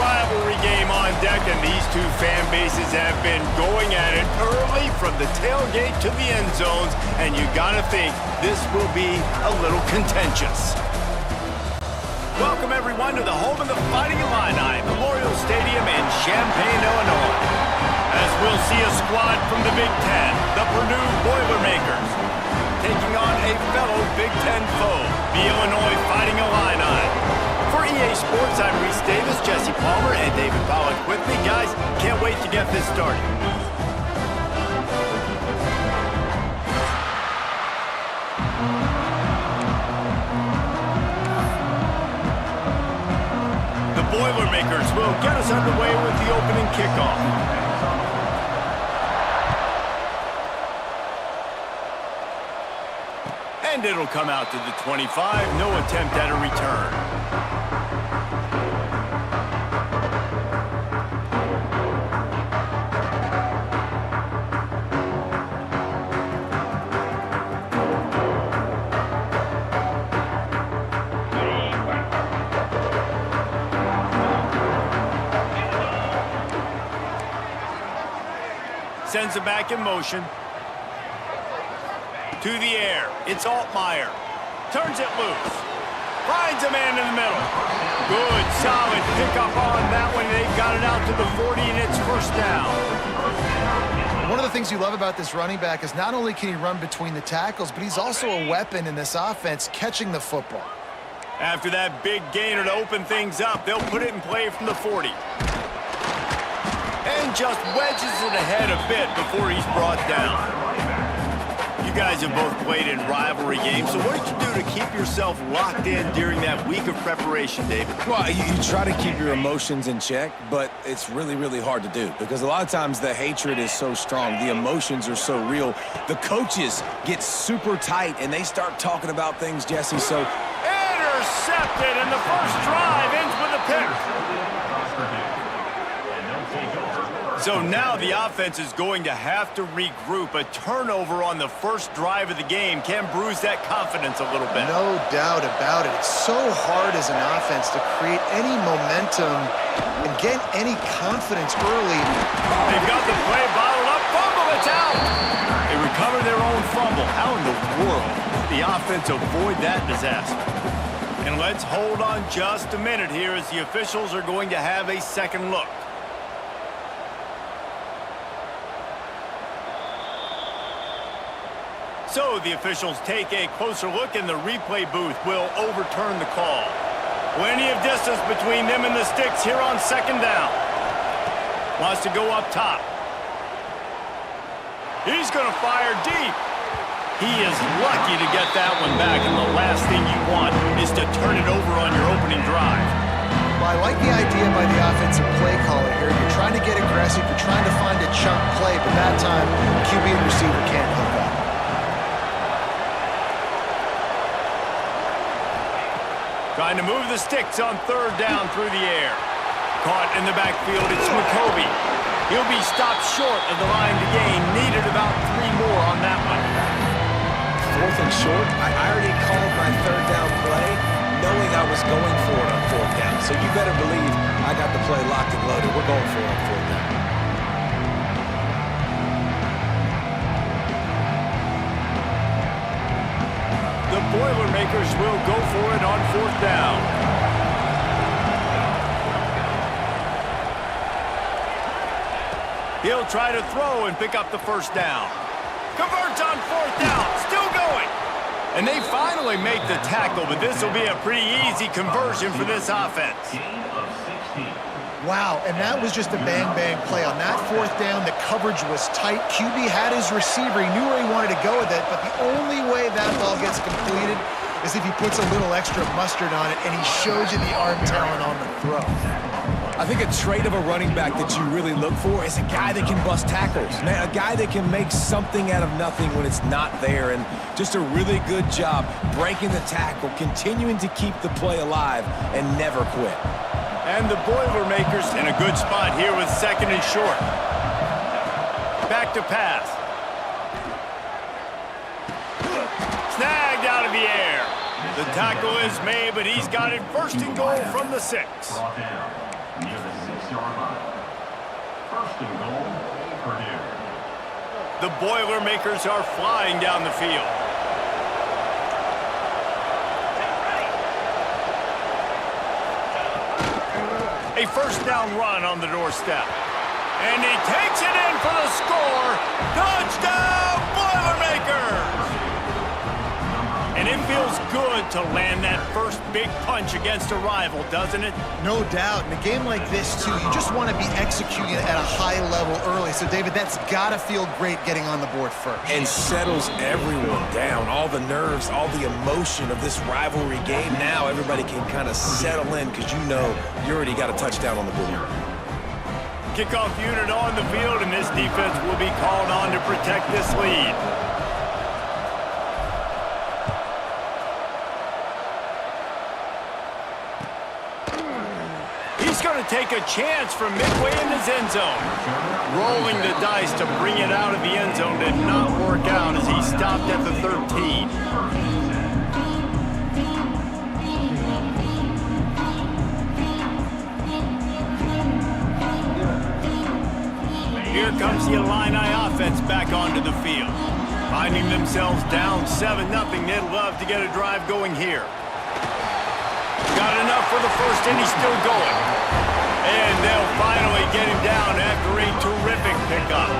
rivalry game on deck, and these two fan bases have been going at it early from the tailgate to the end zones, and you gotta think this will be a little contentious. Welcome, everyone, to the home of the Fighting Illini, Memorial Stadium in Champaign, Illinois. As we'll see a squad from the Big Ten, the Purdue Boilermakers, taking on a fellow Big Ten foe, the Illinois Fighting Illini. For EA Sports, I'm Reese Davis, Jesse Palmer, and David Pollack with me. Guys, can't wait to get this started. The Boilermakers will get us underway with the opening kickoff. And it'll come out to the 25. No attempt at a return. Sends it back in motion. To the air. It's Altmaier. Turns it loose. Finds a man in the middle. Good, solid pickup on that one. They've got it out to the 40, and it's first down. One of the things you love about this running back is not only can he run between the tackles, but he's also a weapon in this offense catching the football. After that big gainer to open things up, they'll put it in play from the 40. And just wedges it ahead a bit before he's brought down. You guys have both played in rivalry games, so what did you do to keep yourself locked in during that week of preparation, David? Well, you try to keep your emotions in check, but it's really, really hard to do because a lot of times the hatred is so strong, the emotions are so real. The coaches get super tight, and they start talking about things, Jesse, so... Intercepted, and the first drive ends with a pick. So now the offense is going to have to regroup. A turnover on the first drive of the game can bruise that confidence a little bit. No doubt about it. It's so hard as an offense to create any momentum and get any confidence early. They've got the play bottled up. Fumble, it's out. They recover their own fumble. How in the world did the offense avoid that disaster? And let's hold on just a minute here as the officials are going to have a second look. So the officials take a closer look, and the replay booth will overturn the call. Plenty of distance between them and the sticks here on second down. Wants to go up top. He's going to fire deep. He is lucky to get that one back, and the last thing you want is to turn it over on your opening drive. Well, I like the idea by the offensive play caller here. You're trying to get aggressive. You're trying to find a chunk play, but that time, QB and receiver can't help that. Trying to move the sticks on third down through the air. Caught in the backfield, it's McCovey. He'll be stopped short of the line to gain. Needed about 3 more on that one. Fourth and short, I already called my third down play knowing I was going for it on fourth down. So you better believe I got the play locked and loaded. We're going for it on fourth down. The Boilermakers will go for it on fourth down. He'll try to throw and pick up the first down. Converts on fourth down, still going. And they finally make the tackle, but this will be a pretty easy conversion for this offense. Wow, and that was just a bang-bang play. On that fourth down, the coverage was tight. QB had his receiver. He knew where he wanted to go with it, but the only way that ball gets completed is if he puts a little extra mustard on it, and he shows you the arm talent on the throw. I think a trait of a running back that you really look for is a guy that can bust tackles, a guy that can make something out of nothing when it's not there, and just a really good job breaking the tackle, continuing to keep the play alive, and never quit. And the Boilermakers in a good spot here with second and short. Back to pass. Snagged out of the air. The tackle is made, but he's got it first and goal from the 6. 6-yard line. First and goal, Purdue. The Boilermakers are flying down the field. A first down run on the doorstep. And he takes it in for the score. Touchdown, Boilermakers! And it feels good to land that first big punch against a rival, doesn't it? No doubt. In a game like this, too, you just want to be executing at a high level early. So, David, that's got to feel great getting on the board first. And settles everyone down. All the nerves, all the emotion of this rivalry game. Now everybody can kind of settle in because you know you already got a touchdown on the board. Kickoff unit on the field, and this defense will be called on to protect this lead. He's going to take a chance from midway in his end zone. Rolling the dice to bring it out of the end zone did not work out as he stopped at the 13. Here comes the Illini offense back onto the field. Finding themselves down 7-0, they'd love to get a drive going here. Got enough for the first, and he's still going. And they'll finally get him down after a terrific pickup.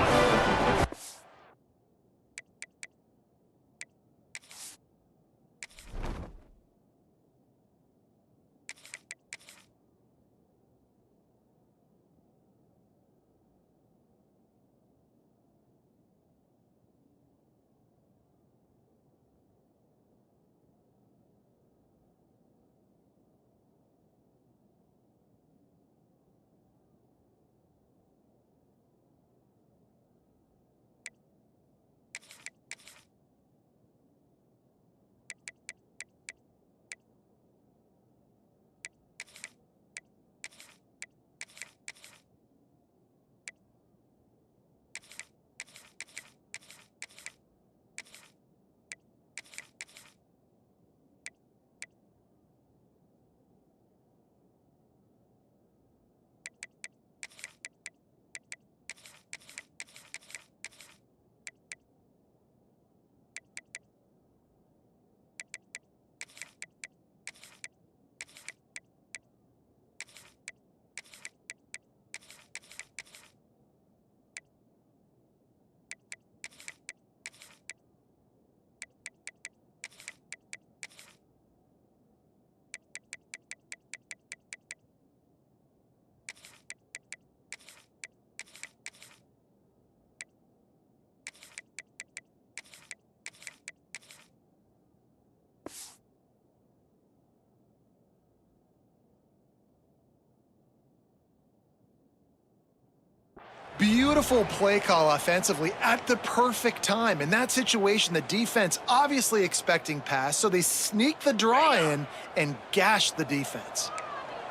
Beautiful play call offensively at the perfect time. In that situation, the defense obviously expecting pass, so they sneak the draw in and gash the defense.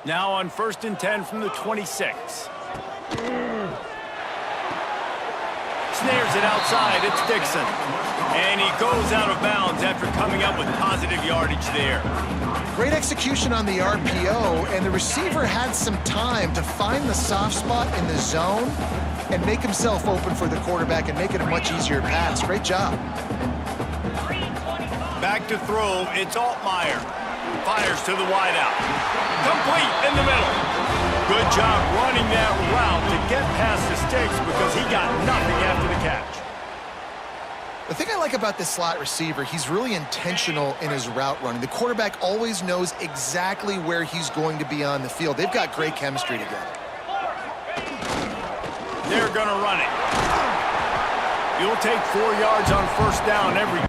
Now on 1st and 10 from the 26. Snares it outside, it's Dixon. And he goes out of bounds after coming up with positive yardage there. Great execution on the RPO, and the receiver had some time to find the soft spot in the zone and make himself open for the quarterback and make it a much easier pass. Great job. Back to throw, it's Altmaier. Fires to the wideout. Complete in the middle. Good job running that route to get past the sticks because he got nothing after the catch. The thing I like about this slot receiver, he's really intentional in his route running. The quarterback always knows exactly where he's going to be on the field. They've got great chemistry together. They're going to run it. You'll take 4 yards on 1st down every...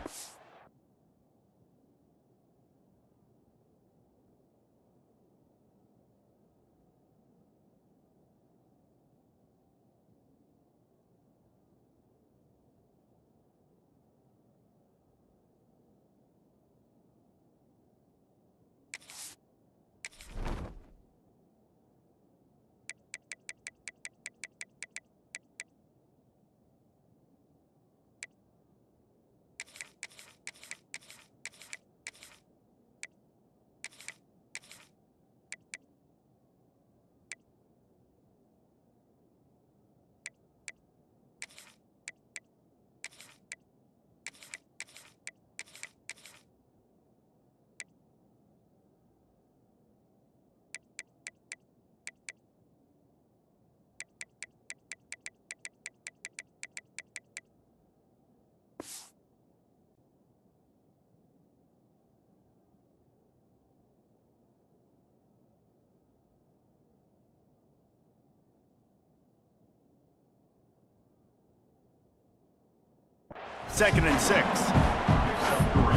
2nd and 6.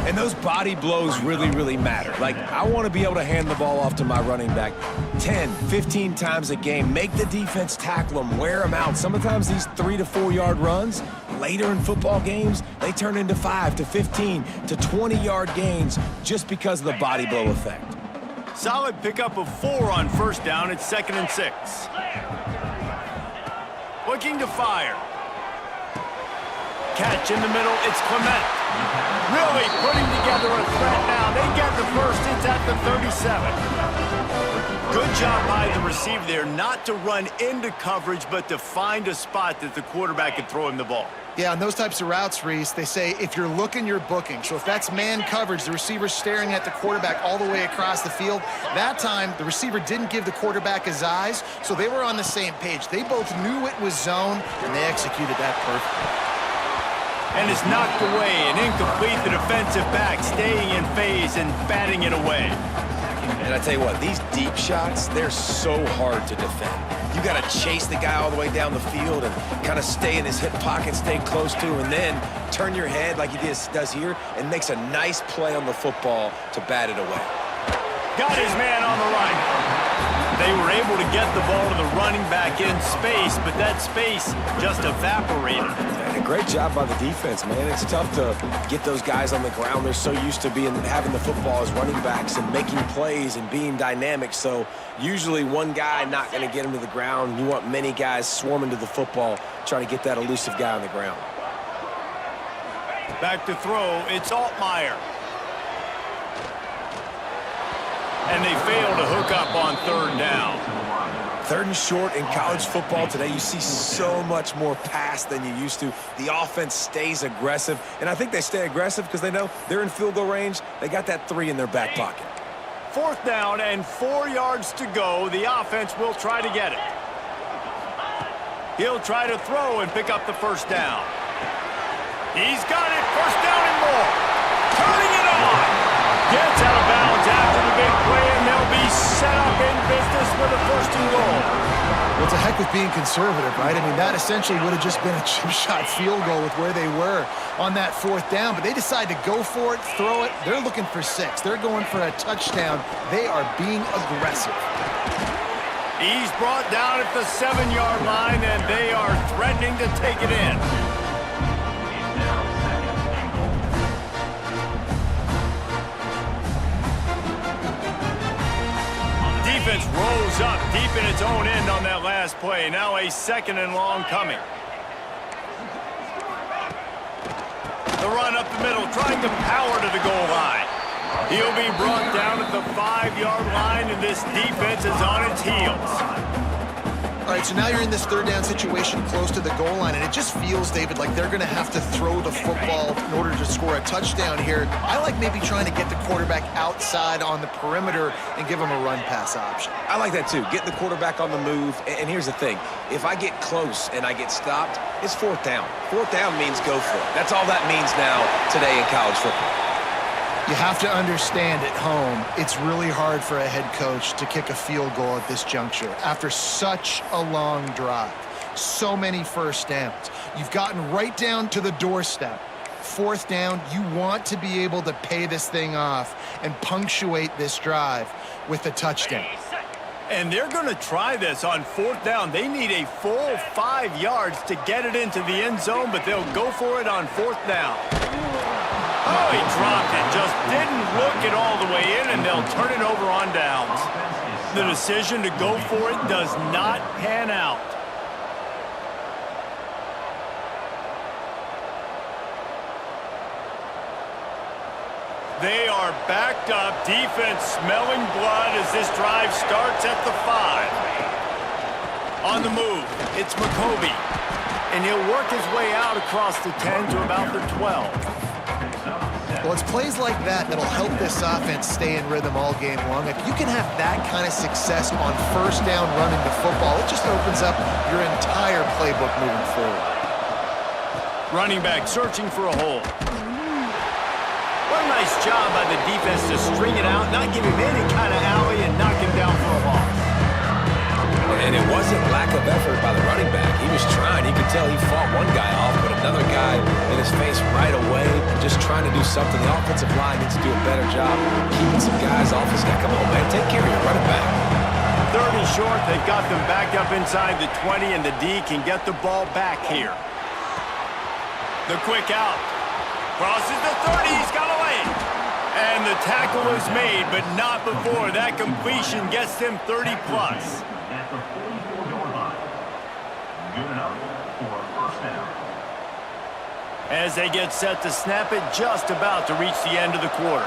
And those body blows really, really matter. Like, I want to be able to hand the ball off to my running back 10, 15 times a game. Make the defense tackle them, wear them out. Sometimes these 3 to 4 yard runs, later in football games, they turn into 5 to 15 to 20 yard gains just because of the body blow effect. Solid pickup of 4 on 1st down. It's 2nd and 6. Looking to fire. Catch in the middle. It's Clement. Really putting together a threat now. They get the first. It's at the 37. Good job by the receiver there not to run into coverage, but to find a spot that the quarterback can throw him the ball. Yeah, on those types of routes, Reese, they say if you're looking, you're booking. So if that's man coverage, the receiver's staring at the quarterback all the way across the field. That time, the receiver didn't give the quarterback his eyes, so they were on the same page. They both knew it was zone, and they executed that perfectly. And it's knocked away and incomplete. The defensive back staying in phase and batting it away. And I tell you what, these deep shots, they're so hard to defend. You got to chase the guy all the way down the field and kind of stay in his hip pocket, stay close to, and then turn your head like he does here and makes a nice play on the football to bat it away. Got his man on the right. They were able to get the ball to the running back in space, but that space just evaporated. And a great job by the defense, man. It's tough to get those guys on the ground. They're so used to having the football as running backs and making plays and being dynamic. So usually one guy not going to get him to the ground. You want many guys swarming to the football, trying to get that elusive guy on the ground. Back to throw, it's Altmaier. And they fail to hook up on 3rd down. 3rd and short in college football today, you see so much more pass than you used to. The offense stays aggressive, and I think they stay aggressive because they know they're in field goal range. They got that 3 in their back pocket. 4th down and 4 yards to go. The offense will try to get it. He'll try to throw and pick up the 1st down. He's got it. 1st down and more. Turning it on. Gets out of bounds after the big play, and they'll be set up in business with a 1st and goal. Well, it's a heck with being conservative, right? I mean, that essentially would have just been a chip shot field goal with where they were on that 4th down, but they decide to go for it, throw it. They're looking for 6. They're going for a touchdown. They are being aggressive. He's brought down at the 7-yard line, and they are threatening to take it in. Defense rolls up deep in its own end on that last play. Now a 2nd and long coming. The run up the middle, trying to power to the goal line. He'll be brought down at the 5-yard line, and this defense is on its heels. All right, so now you're in this 3rd down situation close to the goal line, and it just feels, David, like they're going to have to throw the football in order to score a touchdown here. I like maybe trying to get the quarterback outside on the perimeter and give him a run-pass option. I like that, too. Getting the quarterback on the move. And here's the thing. If I get close and I get stopped, it's 4th down. 4th down means go for it. That's all that means now today in college football. You have to understand at home, it's really hard for a head coach to kick a field goal at this juncture after such a long drive. So many 1st downs. You've gotten right down to the doorstep. 4th down, you want to be able to pay this thing off and punctuate this drive with a touchdown. And they're going to try this on 4th down. They need a full 5 yards to get it into the end zone, but they'll go for it on 4th down. Oh, he dropped it. Just didn't look it all the way in, and they'll turn it over on downs. The decision to go for it does not pan out. They are backed up. Defense smelling blood as this drive starts at the 5. On the move, it's McCoby. And he'll work his way out across the 10 to about the 12. Well, it's plays like that that'll help this offense stay in rhythm all game long. If you can have that kind of success on 1st down running the football, it just opens up your entire playbook moving forward. Running back searching for a hole. What a nice job by the defense to string it out, not give him any kind of alley, and knock him down for a loss. And it wasn't lack of effort by the running back. He was trying. You could tell he fought one guy off, but another guy in a his face right away, just trying to do something. The offensive line needs to do a better job keeping some guys off his guy. Come on, man, take care of your running back. 30 short, they've got them back up inside the 20, and the D can get the ball back here. The quick out. Crosses the 30, he's got a lane. And the tackle is made, but not before that completion gets them 30+. At the 44-yard line. Good enough for a first down. As they get set to snap it, just about to reach the end of the quarter.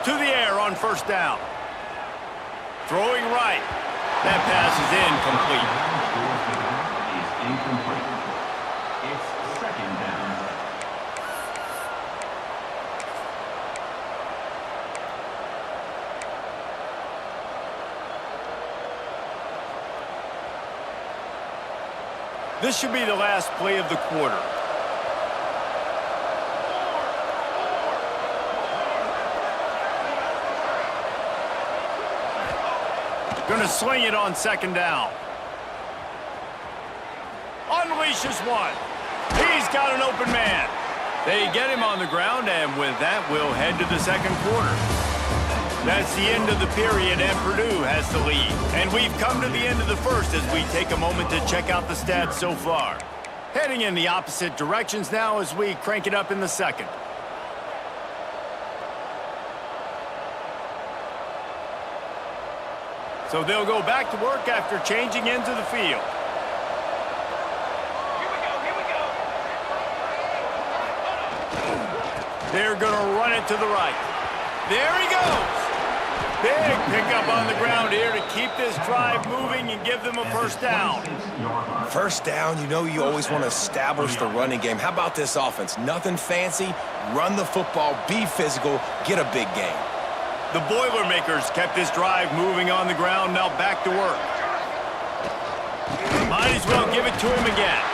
To the air on first down. Throwing right. That pass is incomplete. Is incomplete. It's second down. This should be the last play of the quarter. Gonna sling it on second down. Unleashes one. He's got an open man. They get him on the ground, and with that, we'll head to the second quarter. That's the end of the period, and Purdue has the lead. And we've come to the end of the first as we take a moment to check out the stats so far. Heading in the opposite directions now as we crank it up in the second. So they'll go back to work after changing into the field. They're going to run it to the right. There he goes. Big pickup on the ground here to keep this drive moving and give them a first down. First down, you know you always want to establish the running game. How about this offense? Nothing fancy. Run the football, be physical, get a big gain. The Boilermakers kept this drive moving on the ground, now back to work. Might as well give it to him again.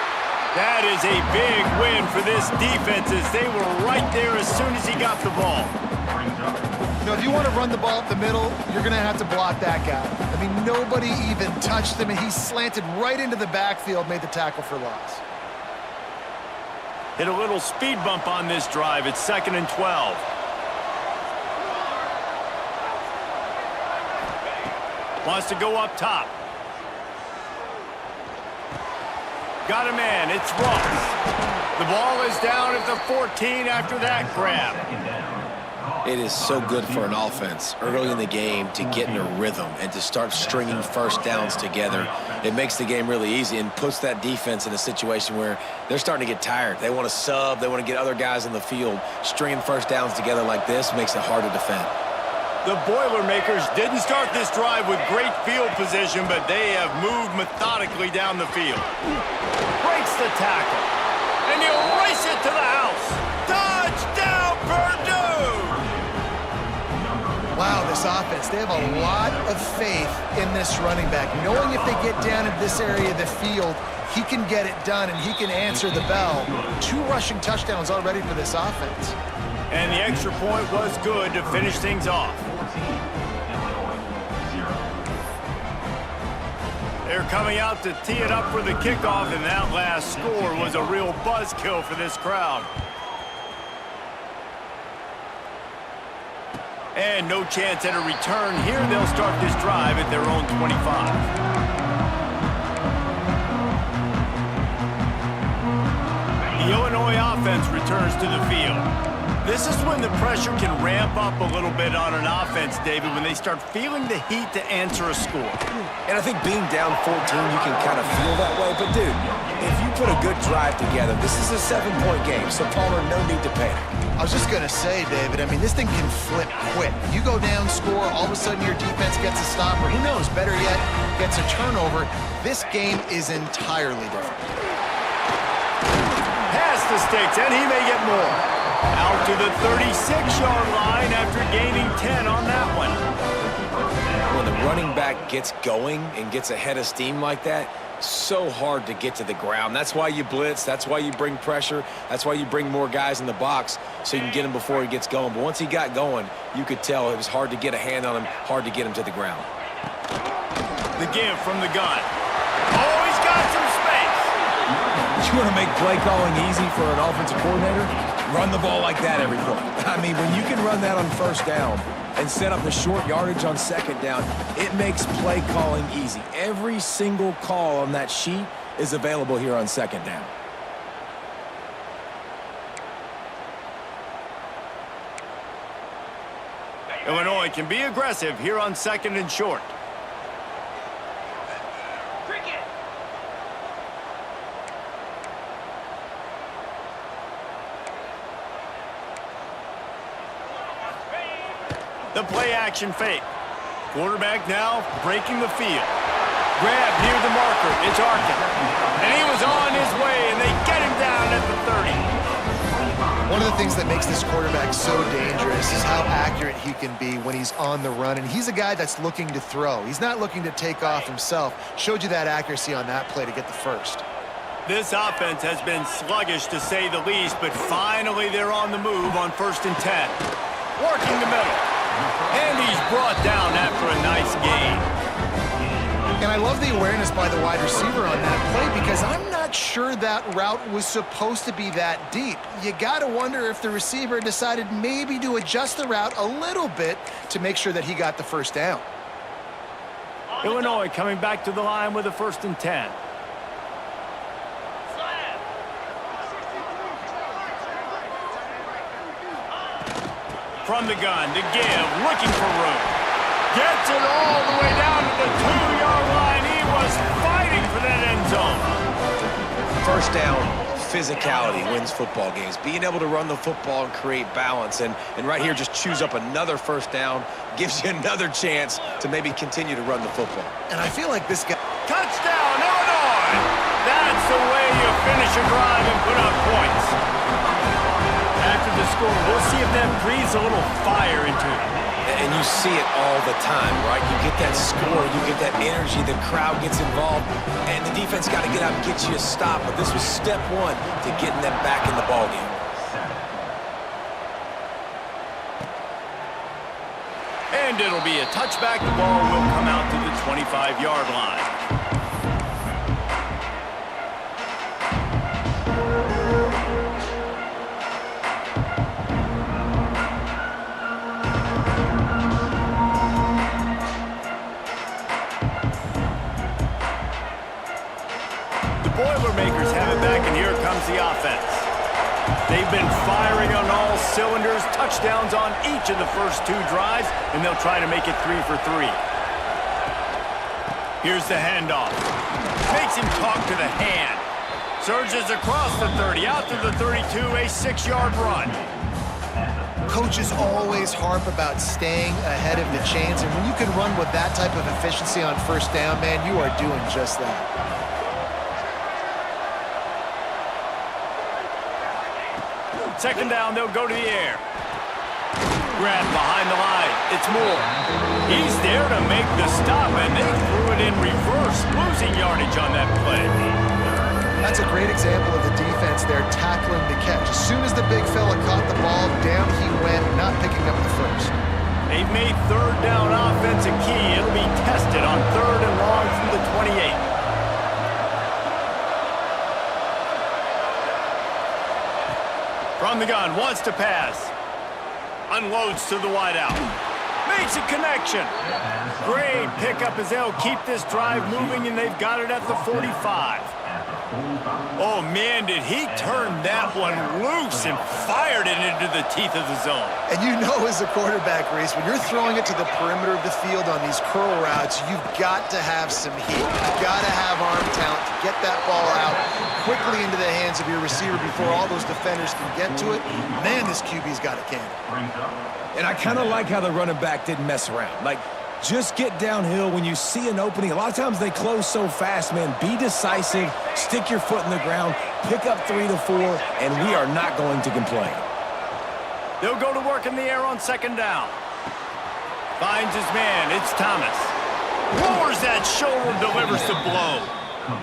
That is a big win for this defense as they were right there as soon as he got the ball. You know, if you want to run the ball up the middle, you're going to have to block that guy. I mean, nobody even touched him, and he slanted right into the backfield, made the tackle for loss. Hit a little speed bump on this drive. It's 2nd and 12. Wants to go up top. Got a man. It's Ross. The ball is down at the 14 after that grab. It is so good for an offense early in the game to get in a rhythm and to start stringing first downs together. It makes the game really easy and puts that defense in a situation where they're starting to get tired. They want to sub. They want to get other guys in the field. Stringing first downs together like this makes it hard to defend. The Boilermakers didn't start this drive with great field position, but they have moved methodically down the field. Breaks the tackle. And he'll race it to the house. Touchdown, Purdue! Wow, this offense, they have a lot of faith in this running back. Knowing if they get down in this area of the field, he can get it done and he can answer the bell. 2 rushing touchdowns already for this offense. And the extra point was good to finish things off. They're coming out to tee it up for the kickoff, and that last score was a real buzzkill for this crowd. And no chance at a return here. They'll start this drive at their own 25. The Illinois offense returns to the field. This is when the pressure can ramp up a little bit on an offense, David, when they start feeling the heat to answer a score. And I think being down 14, you can kind of feel that way. But, dude, if you put a good drive together, this is a 7-point game, so, Palmer, no need to panic. I was just going to say, David, I mean, this thing can flip quick. You go down, score, all of a sudden your defense gets a stop, or who knows, better yet, gets a turnover. This game is entirely different. Pass the sticks, and he may get more. Out to the 36-yard line after gaining 10 on that one. When the running back gets going and gets ahead of steam like that, so hard to get to the ground. That's why you blitz. That's why you bring pressure. That's why you bring more guys in the box so you can get him before he gets going. But once he got going, you could tell it was hard to get a hand on him, hard to get him to the ground. The give from the gun. Oh, he's got some space. You want to make play calling easy for an offensive coordinator? Run the ball like that every play. I mean, when you can run that on first down and set up the short yardage on second down, it makes play calling easy. Every single call on that sheet is available here on second down. Illinois can be aggressive here on second and short. The play action fake. Quarterback now breaking the field. Grab near the marker. It's Arkin. And he was on his way, and they get him down at the 30. One of the things that makes this quarterback so dangerous is how accurate he can be when he's on the run. And he's a guy that's looking to throw. He's not looking to take off himself. Showed you that accuracy on that play to get the first. This offense has been sluggish to say the least, but finally they're on the move on 1st and 10. Working the middle. And he's brought down after a nice gain. And I love the awareness by the wide receiver on that play because I'm not sure that route was supposed to be that deep. You got to wonder if the receiver decided maybe to adjust the route a little bit to make sure that he got the first down. Illinois coming back to the line with a 1st and 10. From the gun to give, looking for room. Gets it all the way down to the 2-yard line. He was fighting for that end zone. First down, physicality wins football games. Being able to run the football and create balance. And right here, just choose up another first down, gives you another chance to maybe continue to run the football. And I feel like this guy... Touchdown, Illinois! That's the way you finish a drive and put up points. After the score, we'll see if that breathes a little fire into it. And you see it all the time, right? You get that score, you get that energy, the crowd gets involved, and the defense got to get out and get you a stop. But this was step one to getting them back in the ballgame. And it'll be a touchback. The ball will come out to the 25-yard line. Boilermakers have it back, and here comes the offense. They've been firing on all cylinders, touchdowns on each of the first 2 drives, and they'll try to make it 3 for 3. Here's the handoff. Makes him talk to the hand. Surges across the 30, out to the 32, a 6-yard run. Coaches always harp about staying ahead of the chains, and when you can run with that type of efficiency on first down, man, you are doing just that. Second down, they'll go to the air. Grab behind the line. It's Moore. He's there to make the stop, and they threw it in reverse, losing yardage on that play. That's a great example of the defense there tackling the catch. As soon as the big fella caught the ball, down he went, not picking up the first. They've made third down offense a key. It'll be tested on 3rd and long from the 28. From the gun, wants to pass. Unloads to the wideout. Makes a connection. Great pickup as they'll keep this drive moving, and they've got it at the 45. Oh, man, did he turn that one loose and fired it into the teeth of the zone. And you know as a quarterback, Reese, when you're throwing it to the perimeter of the field on these curl routes, you've got to have some heat. You've got to have arm talent to get that ball out quickly into the hands of your receiver before all those defenders can get to it. Man, this QB's got a cannon. And I kind of like how the running back didn't mess around. Like, just get downhill when you see an opening. A lot of times they close so fast, man. Be decisive, stick your foot in the ground, pick up 3 to 4, and we are not going to complain. They'll go to work in the air on second down. Finds his man. It's Thomas. Lowers that shoulder, delivers the blow.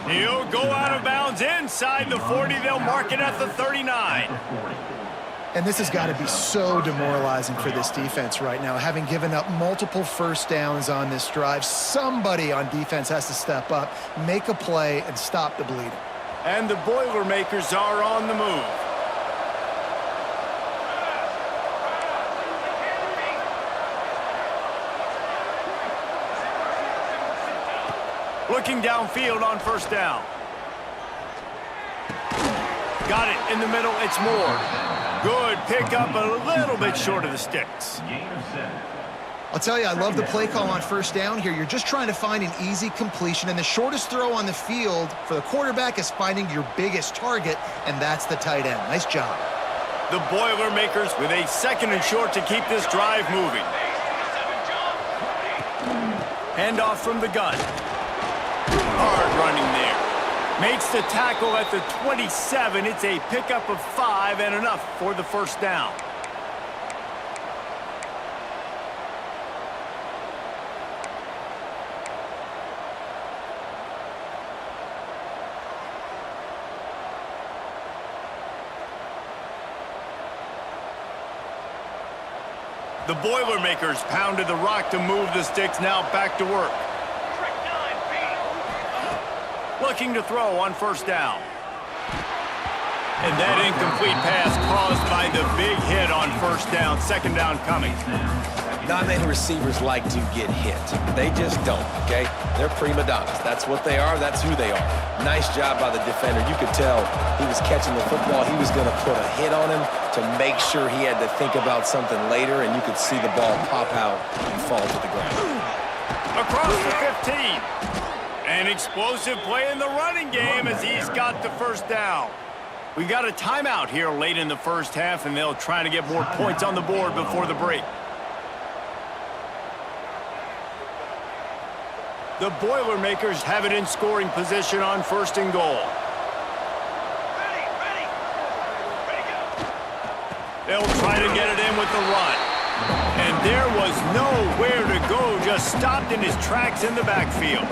He'll go out of bounds inside the 40. They'll mark it at the 39. And this has got to be so demoralizing for this defense right now. Having given up multiple first downs on this drive, somebody on defense has to step up, make a play, and stop the bleeding. And the Boilermakers are on the move. Looking downfield on first down. Got it in the middle. It's Moore. Good pickup, a little bit short of the sticks. I'll tell you, I love the play call on first down here. You're just trying to find an easy completion, and the shortest throw on the field for the quarterback is finding your biggest target, and that's the tight end. Nice job. The Boilermakers with a 2nd and short to keep this drive moving. Handoff from the gun. Hard running there. Makes the tackle at the 27. It's a pickup of 5 and enough for the first down. The Boilermakers pounded the rock to move the sticks, now back to work. Looking to throw on first down. And that incomplete pass caused by the big hit on first down. 2nd down coming. Not many receivers like to get hit. They just don't, okay? They're prima donnas. That's what they are. That's who they are. Nice job by the defender. You could tell he was catching the football. He was going to put a hit on him to make sure he had to think about something later, and you could see the ball pop out and fall to the ground. Across the 15. An explosive play in the running game as he's got the first down. We got a timeout here late in the first half, and they'll try to get more points on the board before the break. The Boilermakers have it in scoring position on 1st and goal. They'll try to get it in with the run. And there was nowhere to go, just stopped in his tracks in the backfield.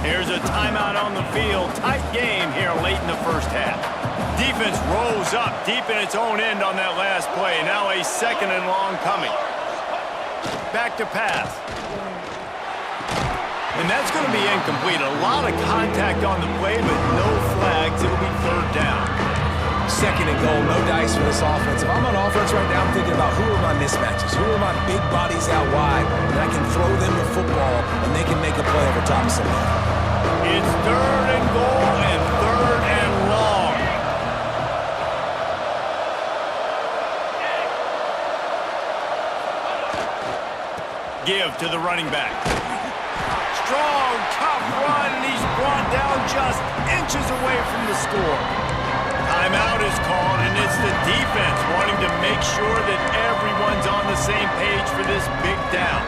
Here's a timeout on the field. Tight game here late in the first half. Defense rolls up deep in its own end on that last play. Now a 2nd and long coming. Back to pass. And that's going to be incomplete. A lot of contact on the play, but no flags. It'll be 3rd down. 2nd and goal, no dice for this offense. If I'm on offense right now, I'm thinking about who are my mismatches, who are my big bodies out wide, and I can throw them the football, and they can make a play over top of somebody. It's 3rd and goal and 3rd and long. Give to the running back. Strong, tough run, and he's brought down just inches away from the score. Timeout is called, and it's the defense wanting to make sure that everyone's on the same page for this big down.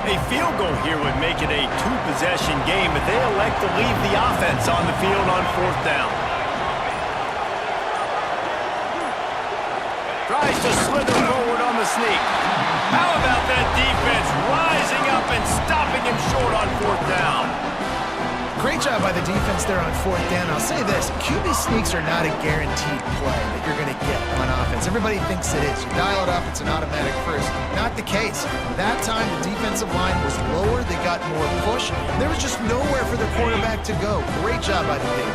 A field goal here would make it a 2-possession game, but they elect to leave the offense on the field on 4th down. Tries to slither forward on the sneak. How about that defense rising up and stopping him short on 4th down? Great job by the defense there on 4th down. I'll say this, QB sneaks are not a guaranteed play that you're going to get on offense. Everybody thinks it is. You dial it up, it's an automatic first. Not the case. That time, the defensive line was lower. They got more push. There was just nowhere for the quarterback to go. Great job by the team.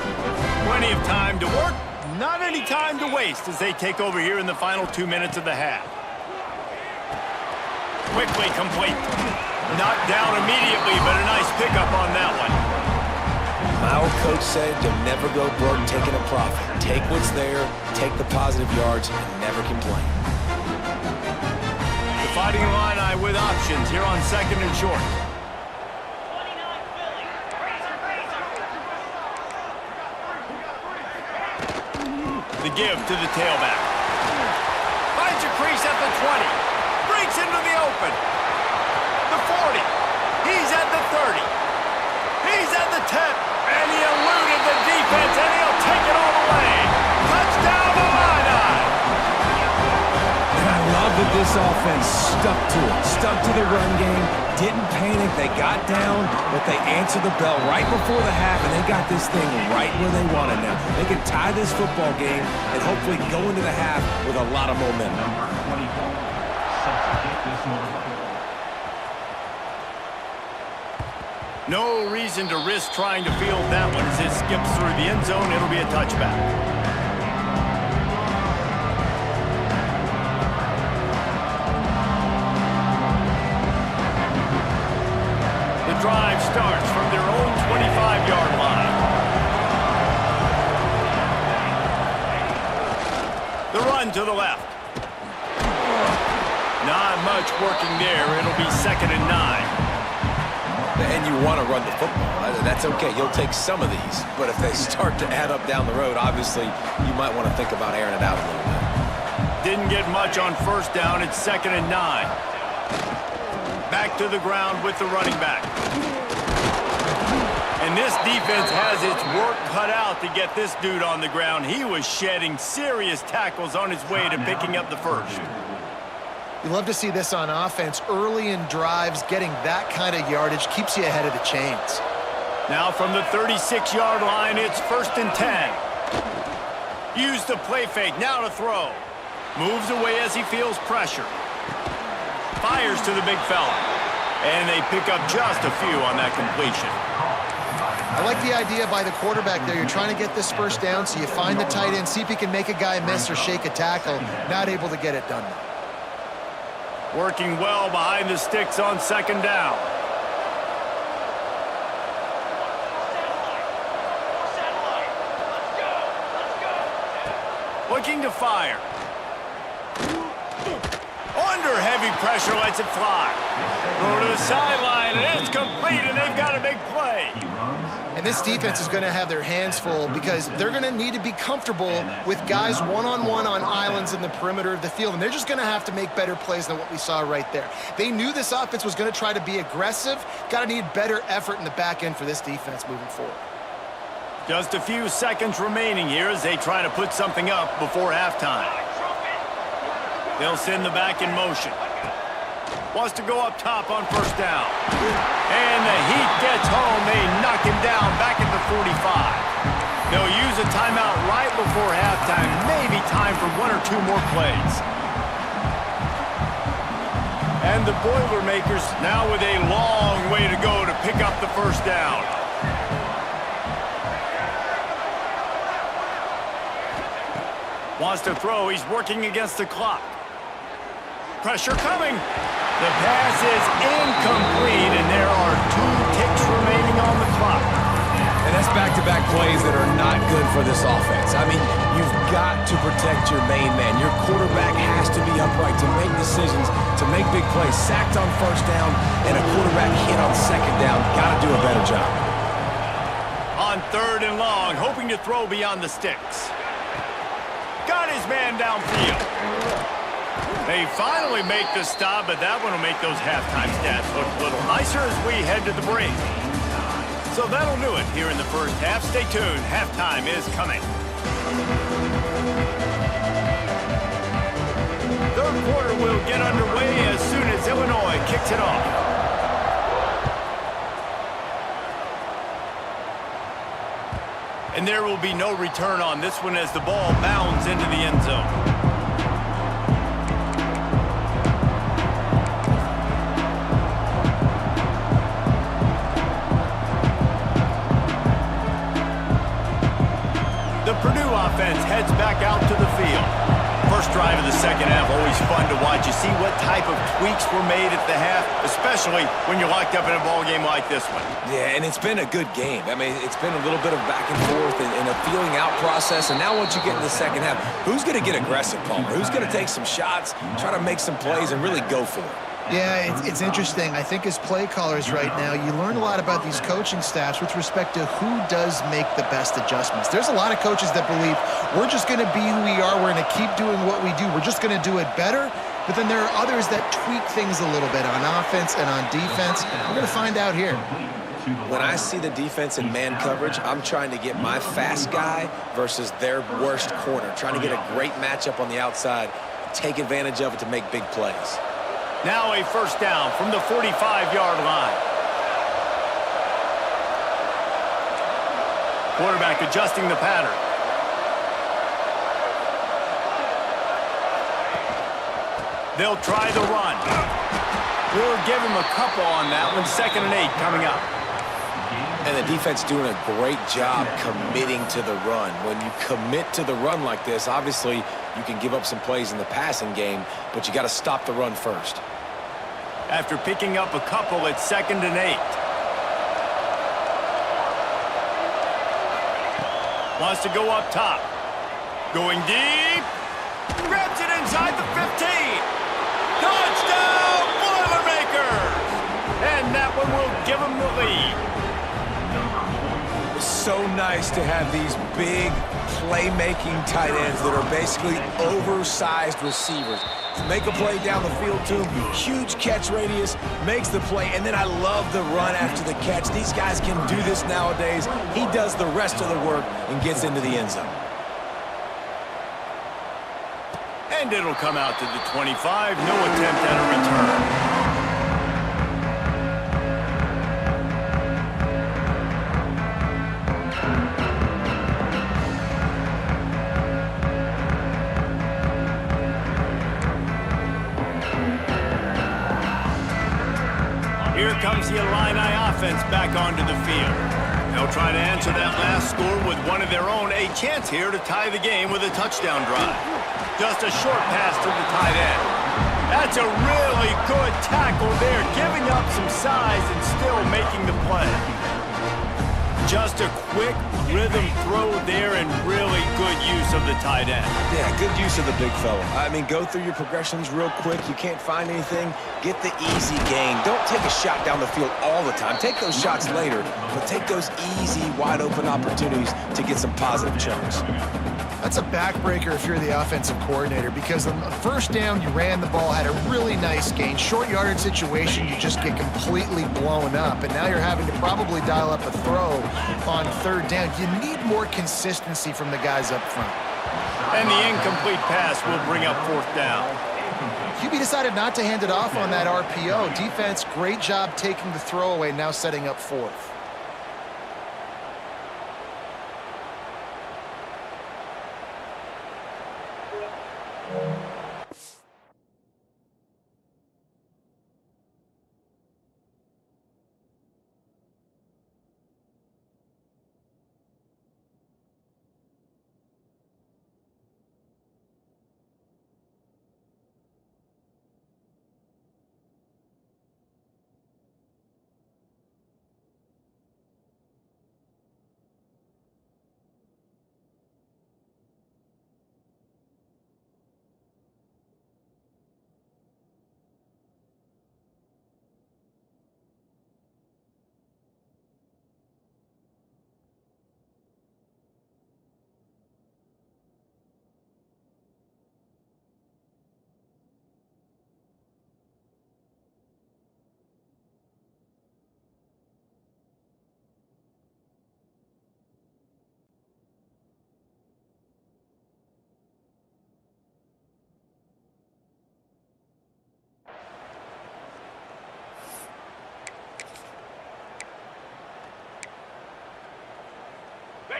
Plenty of time to work. Not any time to waste as they take over here in the final 2 minutes of the half. Quickly complete. Knocked down immediately, but a nice pickup on that one. My old coach said you'll never go broke taking a profit. Take what's there, take the positive yards, and never complain. The Fighting Illini with options here on 2nd and short. The give to the tailback. Finds a crease at the 20. Breaks into the open. The 40. He's at the 30. He's at the 10. And he eluded the defense, and he'll take it all the way. Touchdown, Illini! And I love that this offense stuck to to it. Stuck to the run game, didn't panic. They got down, but they answered the bell right before the half, and they got this thing right where they want it now. They can tie this football game and hopefully go into the half with a lot of momentum. Number 24, substitute this number. No reason to risk trying to field that one. As it skips through the end zone, it'll be a touchback. The drive starts from their own 25-yard line. The run to the left. Not much working there. It'll be 2nd and 9. And you want to run the football. That's okay. You'll take some of these. But if they start to add up down the road, obviously, you might want to think about airing it out a little bit. Didn't get much on 1st down. It's 2nd and 9. Back to the ground with the running back. And this defense has its work cut out to get this dude on the ground. He was shedding serious tackles on his way to picking up the first. You love to see this on offense. Early in drives, getting that kind of yardage keeps you ahead of the chains. Now from the 36-yard line, it's 1st and 10. Use the play fake, now to throw. Moves away as he feels pressure. Fires to the big fella. And they pick up just a few on that completion. I like the idea by the quarterback there. You're trying to get this 1st down, so you find the tight end, see if he can make a guy miss or shake a tackle. Not able to get it done now. Working well behind the sticks on 2nd down. Looking to fire. Under heavy pressure, lets it fly. Go to the sideline, and it's complete, and they've got a big play. And this defense is going to have their hands full because they're going to need to be comfortable with guys one-on-one on islands in the perimeter of the field, and they're just going to have to make better plays than what we saw right there. They knew this offense was going to try to be aggressive. Got to need better effort in the back end for this defense moving forward. Just a few seconds remaining here as they try to put something up before halftime. They'll send the back in motion. Wants to go up top on 1st down. And the heat gets home. They knock him down back at the 45. They'll use a timeout right before halftime. Maybe time for 1 or 2 more plays. And the Boilermakers now with a long way to go to pick up the 1st down. Wants to throw. He's working against the clock. Pressure coming. The pass is incomplete, and there are 2 ticks remaining on the clock. And that's back-to-back plays that are not good for this offense. I mean, you've got to protect your main man. Your quarterback has to be upright to make decisions, to make big plays. Sacked on 1st down, and a quarterback hit on 2nd down. Got to do a better job. On 3rd and long, hoping to throw beyond the sticks. Got his man downfield. They finally make the stop, but that one will make those halftime stats look a little nicer as we head to the break. So that'll do it here in the 1st half. Stay tuned. Halftime is coming. 3rd quarter will get underway as soon as Illinois kicks it off. And there will be no return on this one as the ball bounds into the end zone. The Purdue offense heads back out to the field. First drive of the 2nd half, always fun to watch. You see what type of tweaks were made at the half, especially when you're locked up in a ball game like this one. Yeah, and it's been a good game. I mean, it's been a little bit of back and forth and a feeling out process. And now once you get in the 2nd half, who's going to get aggressive, Palmer? Who's going to take some shots, try to make some plays, and really go for it? Yeah, it's interesting. I think as play callers right now, you learn a lot about these coaching staffs with respect to who does make the best adjustments. There's a lot of coaches that believe we're just going to be who we are. We're going to keep doing what we do. We're just going to do it better. But then there are others that tweak things a little bit on offense and on defense. We're going to find out here. When I see the defense in man coverage, I'm trying to get my fast guy versus their worst corner, trying to get a great matchup on the outside, take advantage of it to make big plays. Now a first down from the 45-yard line. Quarterback adjusting the pattern. They'll try the run. We'll give him a couple on that one. 2nd and 8 coming up. And the defense doing a great job committing to the run. When you commit to the run like this, obviously you can give up some plays in the passing game, but you got to stop the run first. After picking up a couple, it's 2nd and 8. Wants to go up top. Going deep. Grabs it inside the 15. Touchdown, Boilermakers! And that one will give them the lead. It's so nice to have these big playmaking tight ends that are basically oversized receivers. Make a play down the field to him, huge catch radius, makes the play, and then I love the run after the catch. These guys can do this nowadays. He does the rest of the work and gets into the end zone. And it'll come out to the 25. No attempt at a return. Here comes the Illini offense back onto the field. They'll try to answer that last score with one of their own. A chance here to tie the game with a touchdown drive. Just a short pass to the tight end. That's a really good tackle there, giving up some size and still making the play. Just a quick rhythm throw there and really good use of the tight end. Yeah, good use of the big fella. I mean, go through your progressions real quick. You can't find anything, get the easy gain. Don't take a shot down the field all the time. Take those shots later, but take those easy, wide-open opportunities to get some positive chunks. That's a backbreaker if you're the offensive coordinator, because on the first down, you ran the ball, had a really nice gain. Short yardage situation, you just get completely blown up, and now you're having to probably dial up a throw on 3rd down. You need more consistency from the guys up front. And the incomplete pass will bring up 4th down. QB decided not to hand it off on that RPO. Defense, great job taking the throwaway, now setting up 4th.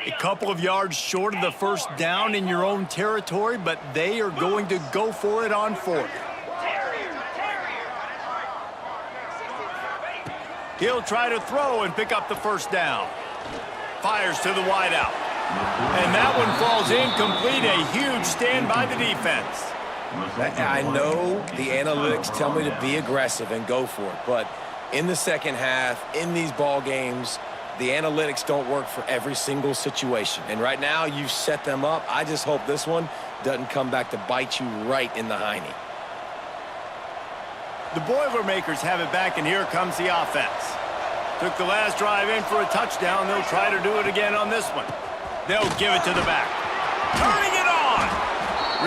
A couple of yards short of the first down in your own territory, but they are going to go for it on 4th. He'll try to throw and pick up the first down. Fires to the wideout. And that one falls incomplete. A huge stand by the defense. I know the analytics tell me to be aggressive and go for it, but in the second half, in these ball games, the analytics don't work for every single situation. And right now, you've set them up. I just hope this one doesn't come back to bite you right in the hiney. The Boilermakers have it back, and here comes the offense. Took the last drive in for a touchdown. They'll try to do it again on this one. They'll give it to the back. Turning it on!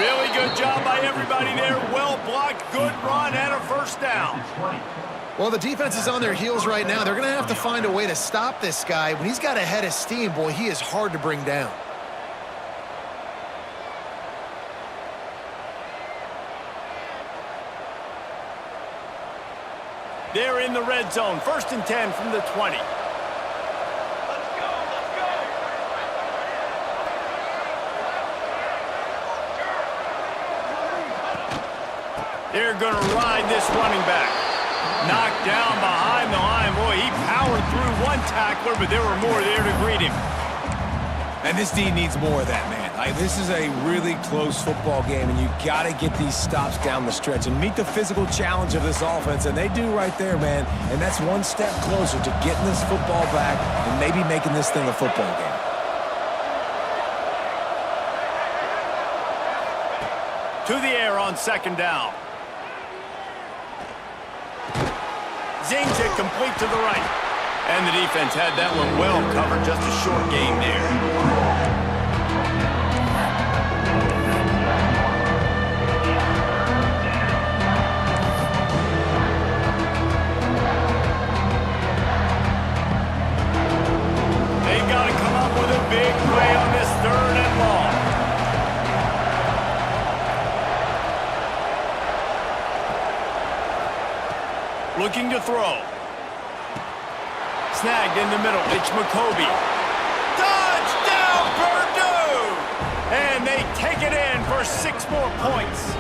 Really good job by everybody there. Well blocked, good run, and a first down. Well, the defense is on their heels right now. They're going to have to find a way to stop this guy. When he's got a head of steam, boy, he is hard to bring down. They're in the red zone. 1st and 10 from the 20. They're going to ride this running back. Knocked down behind the line. Boy, he powered through one tackler, but there were more there to greet him. And this D needs more of that, man. This is a really close football game, and you got to get these stops down the stretch and meet the physical challenge of this offense, and they do right there, man. And that's one step closer to getting this football back and maybe making this thing a football game. To the air on 2nd down. Zings it complete to the right. And the defense had that one well covered. Just a short gain there. They've got to come up with a big play on this 3rd and long. Looking to throw. Snagged in the middle. It's McCoby. Touchdown, Purdue! And they take it in for 6 more points.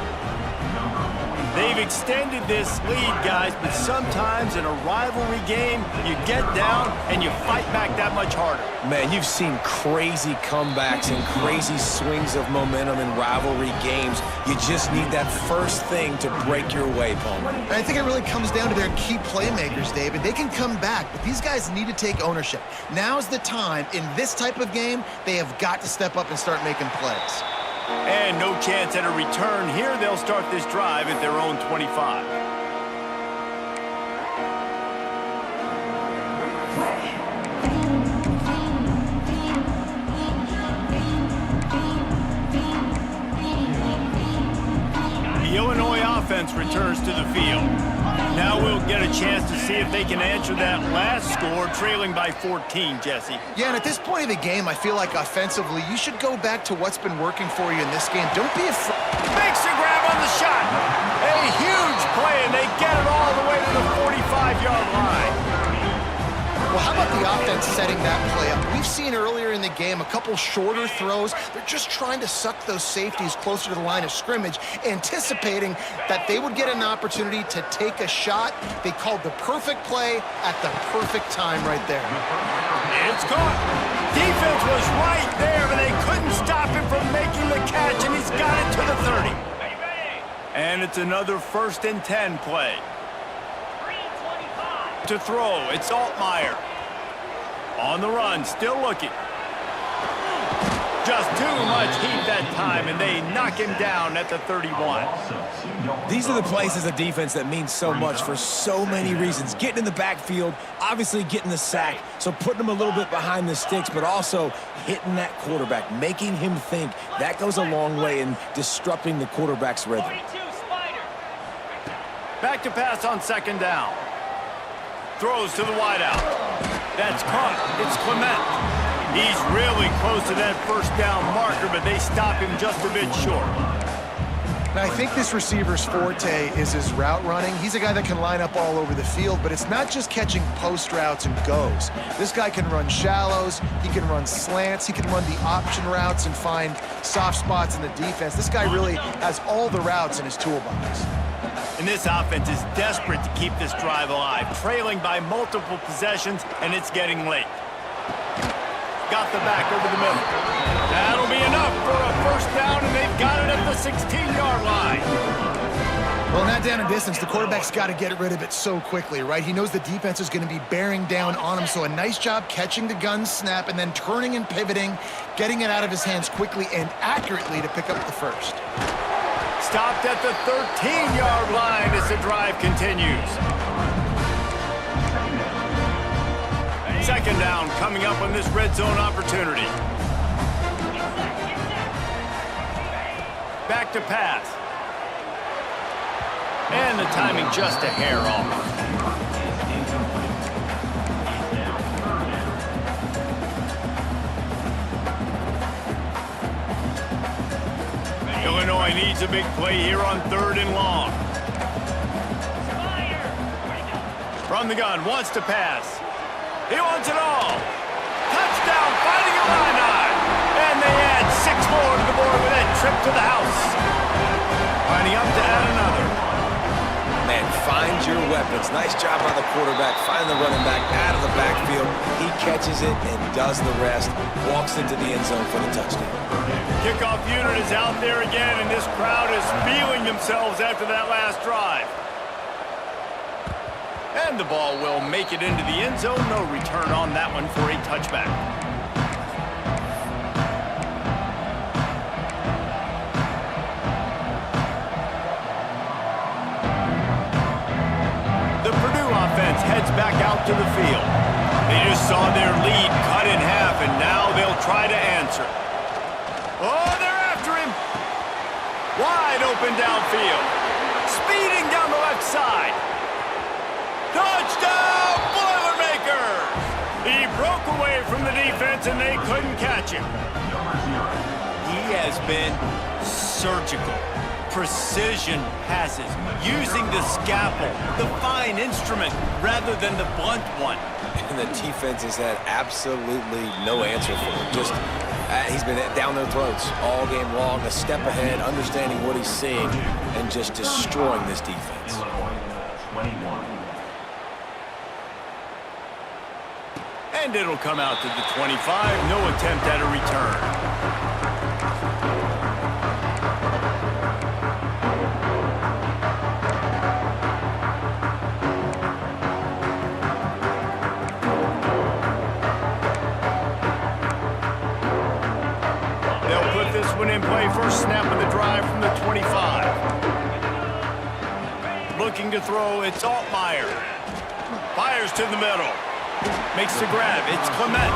They've extended this lead, guys, but sometimes in a rivalry game, you get down and you fight back that much harder. Man, you've seen crazy comebacks and crazy swings of momentum in rivalry games. You just need that first thing to break your way, Palmer. I think it really comes down to their key playmakers, David. They can come back, but these guys need to take ownership. Now's the time. In this type of game, they have got to step up and start making plays. And no chance at a return here. They'll start this drive at their own 25. The Illinois offense returns to the field. Now we'll get a chance to see if they can answer that last score, trailing by 14, Jesse. Yeah, and at this point of the game, I feel like offensively, you should go back to what's been working for you in this game. Don't be afraid. Makes a grab on the shot. A huge play, and they get it all the way to the 45-yard line. Well, how about the offense setting that play up? We've seen earlier in the game a couple shorter throws. They're just trying to suck those safeties closer to the line of scrimmage, anticipating that they would get an opportunity to take a shot. They called the perfect play at the perfect time right there. It's caught. Defense was right there, but they couldn't stop him from making the catch, and he's got it to the 30. And it's another 1st and 10 play. To throw, it's Altmaier. On the run, still looking. Just too much heat that time, and they knock him down at the 31. These are the plays as a defense that mean so much for so many reasons. Getting in the backfield, obviously getting the sack, so putting him a little bit behind the sticks, but also hitting that quarterback, making him think. That goes a long way in disrupting the quarterback's rhythm. Back to pass on 2nd down. Throws to the wideout. That's caught. It's Clement. He's really close to that 1st down marker, but they stop him just a bit short. Now, I think this receiver's forte is his route running. He's a guy that can line up all over the field, but it's not just catching post routes and goes. This guy can run shallows, he can run slants, he can run the option routes and find soft spots in the defense. This guy really has all the routes in his toolbox. And this offense is desperate to keep this drive alive, trailing by multiple possessions, and it's getting late. Got the back over the middle. That'll be enough for a 1st down, and they've got it at the 16-yard line. Well, not down in distance. The quarterback's got to get rid of it so quickly, right? He knows the defense is going to be bearing down on him, so a nice job catching the gun snap and then turning and pivoting, getting it out of his hands quickly and accurately to pick up the 1st. Stopped at the 13-yard line as the drive continues. 2nd down coming up on this red zone opportunity. Back to pass. And the timing just a hair off. Illinois needs a big play here on 3rd and long. From the gun, wants to pass. He wants it all. Touchdown, fighting Illini. And they add 6 more to the board with that trip to the house. Lining up to add another. Man, find your weapons. Nice job by the quarterback. Find the running back out of the backfield. He catches it and does the rest. Walks into the end zone for the touchdown. Kickoff unit is out there again, and this crowd is feeling themselves after that last drive. And the ball will make it into the end zone. No return on that one for a touchback. The Purdue offense heads back out to the field. They just saw their lead cut in half, and now they'll try to answer. Oh, they're after him. Wide open downfield. Speeding down the left side. Touchdown, Boilermakers! He broke away from the defense and they couldn't catch him. He has been surgical. Precision passes, using the scalpel, the fine instrument, rather than the blunt one. And the defense has had absolutely no answer for him. Just, he's been down their throats all game long, a step ahead, understanding what he's seeing, and just destroying this defense. And it'll come out to the 25. No attempt at a return. They'll put this one in play. First snap of the drive from the 25. Looking to throw, it's Altmaier. Fires to the middle. Makes the grab. It's Clement.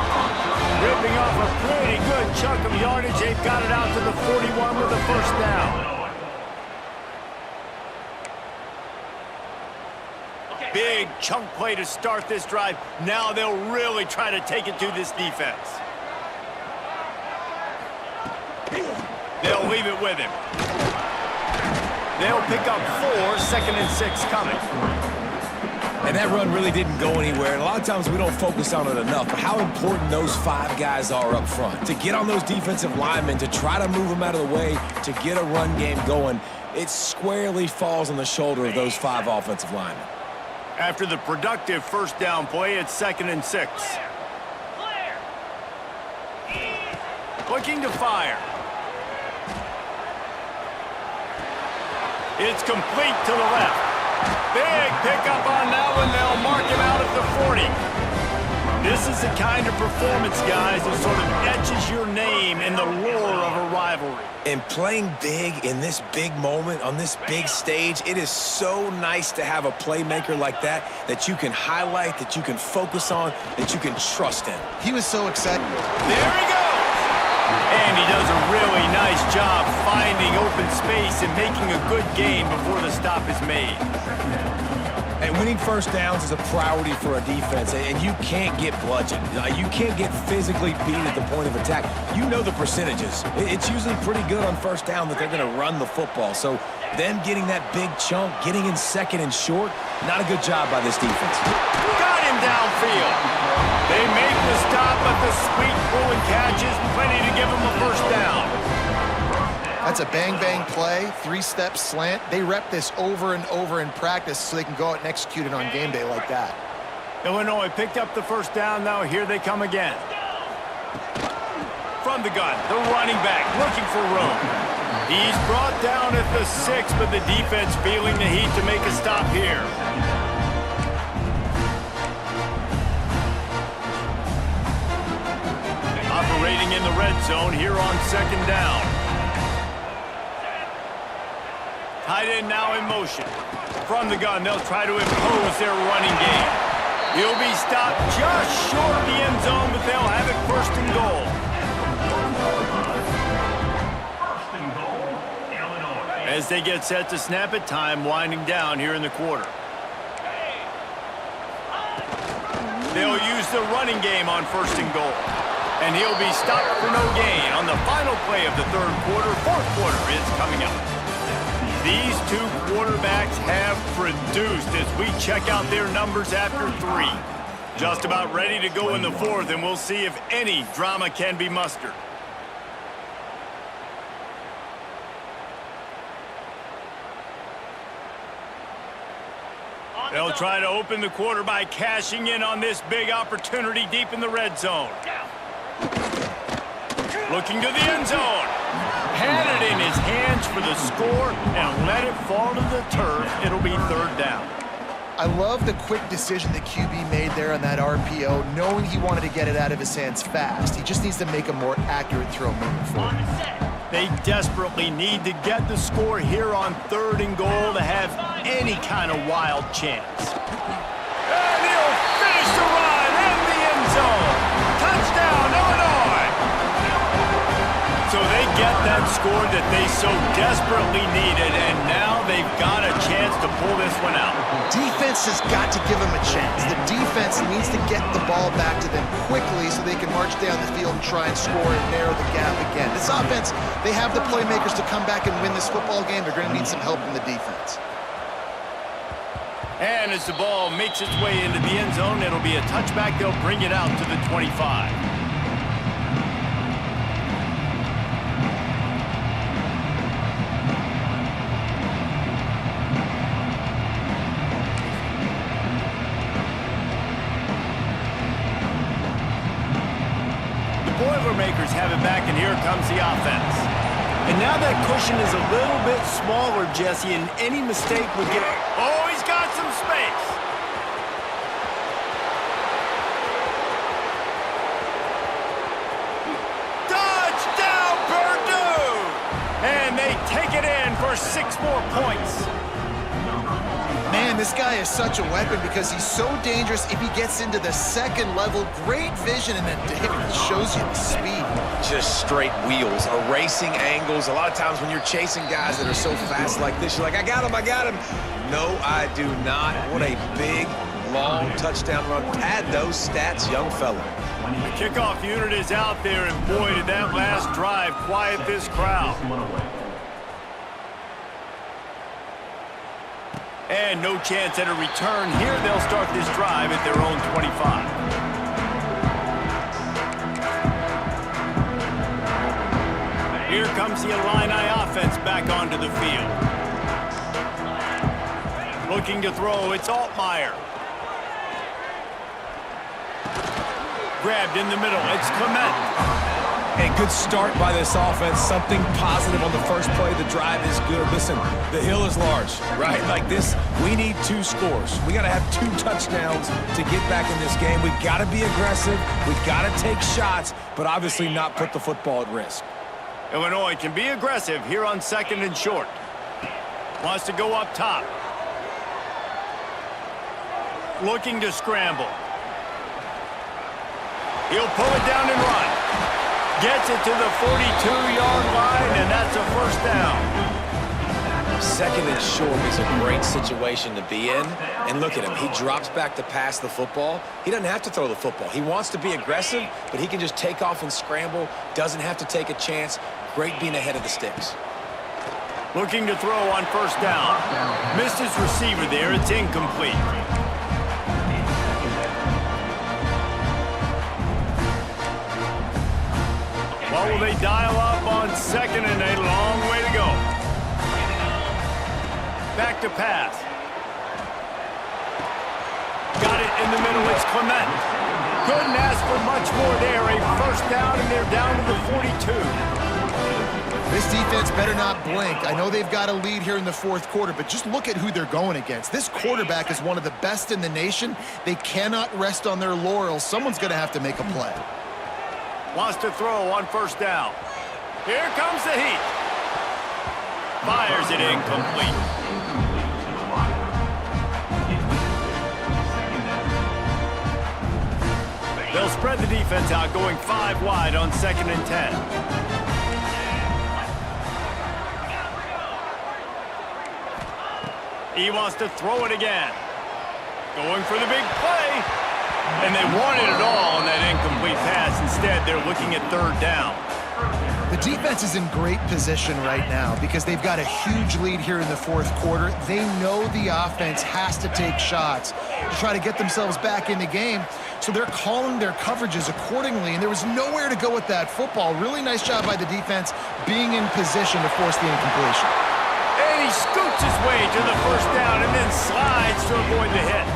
Ripping off a pretty good chunk of yardage. They've got it out to the 41 with a first down. Big chunk play to start this drive. Now they'll really try to take it to this defense. They'll leave it with him. They'll pick up 4, 2nd and 6 coming. And that run really didn't go anywhere. And a lot of times we don't focus on it enough, but how important those 5 guys are up front. To get on those defensive linemen, to try to move them out of the way, to get a run game going, it squarely falls on the shoulder of those 5 offensive linemen. After the productive first down play, it's 2nd and 6. Looking to fire. It's complete to the left. Big pickup on that one. They'll mark him out at the 40. This is the kind of performance, guys, that sort of etches your name in the lore of a rivalry. And playing big in this big moment, on this big stage, it is so nice to have a playmaker like that you can highlight, that you can focus on, that you can trust in. He was so excited. There he goes! And he does a really nice job finding open space and making a good gain before the stop is made. And winning first downs is a priority for a defense, and you can't get bludgeoned. You can't get physically beat at the point of attack. You know the percentages. It's usually pretty good on first down that they're going to run the football. So them getting that big chunk, getting in 2nd and short, not a good job by this defense. Got him downfield. They make the stop, but the sweet throw and catch is plenty to give him a first down. That's a bang-bang play, 3-step slant. They rep this over and over in practice so they can go out and execute it on game day like that. Illinois picked up the first down. Now here they come again. From the gun, the running back looking for room. He's brought down at the 6, but the defense feeling the heat to make a stop here. Operating in the red zone here on 2nd down. Tight end now in motion. From the gun, they'll try to impose their running game. He'll be stopped just short of the end zone, but they'll have it 1st and goal. As they get set to snap it, time winding down here in the quarter. They'll use the running game on 1st and goal. And he'll be stopped for no gain on the final play of the 3rd quarter. 4th quarter is coming up. These two quarterbacks have produced as we check out their numbers after 3. Just about ready to go in the 4th, and we'll see if any drama can be mustered. They'll try to open the quarter by cashing in on this big opportunity deep in the red zone. Looking to the end zone. Had it in his hands for the score and let it fall to the turf. It'll be 3rd down. I love the quick decision the QB made there on that RPO, knowing he wanted to get it out of his hands fast. He just needs to make a more accurate throw moving forward. They desperately need to get the score here on 3rd and goal to have any kind of wild chance. And he'll finish the run in the end zone. Touchdown, Illinois! So they get that score that they so desperately needed, and now they've got a chance to pull this one out. Defense has got to give them a chance. The defense needs to get the ball back to them quickly so they can march down the field and try and score and narrow the gap again. This offense, they have the playmakers to come back and win this football game. They're going to need some help from the defense. And as the ball makes its way into the end zone, it'll be a touchback. They'll bring it out to the 25. Boilermakers have it back, and here comes the offense. And now that cushion is a little bit smaller, Jesse, and any mistake would get... Oh, he's got some space. Touchdown, Purdue! And they take it in for 6 more points. Man, this guy is such a weapon because he's so dangerous if he gets into the 2nd level. Great vision, and then David shows you the speed. Just straight wheels, erasing angles. A lot of times when you're chasing guys that are so fast like this, you're like, I got him, I got him. No, I do not. What a big, long touchdown run. Pad those stats, young fella. The kickoff unit is out there, and boy, did that last drive quiet this crowd. And no chance at a return here. They'll start this drive at their own 25. Here comes the Illini offense back onto the field. Looking to throw, it's Altmaier. Grabbed in the middle, it's Clement. A good start by this offense. Something positive on the first play. The drive is good. Listen, the hill is large, right? Like this, we need 2 scores. We got to have 2 touchdowns to get back in this game. We got to be aggressive. We got to take shots, but obviously not put the football at risk. Illinois can be aggressive here on 2nd and short. Wants to go up top. Looking to scramble. He'll pull it down and run. Gets it to the 42-yard line, and that's a 1st down. 2nd and short is a great situation to be in. And look at him. He drops back to pass the football. He doesn't have to throw the football. He wants to be aggressive, but he can just take off and scramble. Doesn't have to take a chance. Great being ahead of the sticks. Looking to throw on 1st down. Missed his receiver there. It's incomplete. What will they dial up on 2nd and a long way to go? Back to pass. Got it in the middle. It's Clement. Couldn't ask for much more there. A 1st down, and they're down to the 42. This defense better not blink. I know they've got a lead here in the 4th quarter, but just look at who they're going against. This quarterback is one of the best in the nation. They cannot rest on their laurels. Someone's going to have to make a play. Wants to throw on 1st down. Here comes the heat. Fires it incomplete. They'll spread the defense out, going 5 wide on 2nd and 10. He wants to throw it again. Going for the big play. And they wanted it all on that incomplete pass. Instead, they're looking at 3rd down. The defense is in great position right now because they've got a huge lead here in the fourth quarter. They know the offense has to take shots to try to get themselves back in the game, so they're calling their coverages accordingly, and there was nowhere to go with that football. Really nice job by the defense being in position to force the incompletion. And he scoots his way to the first down and then slides to avoid the hit.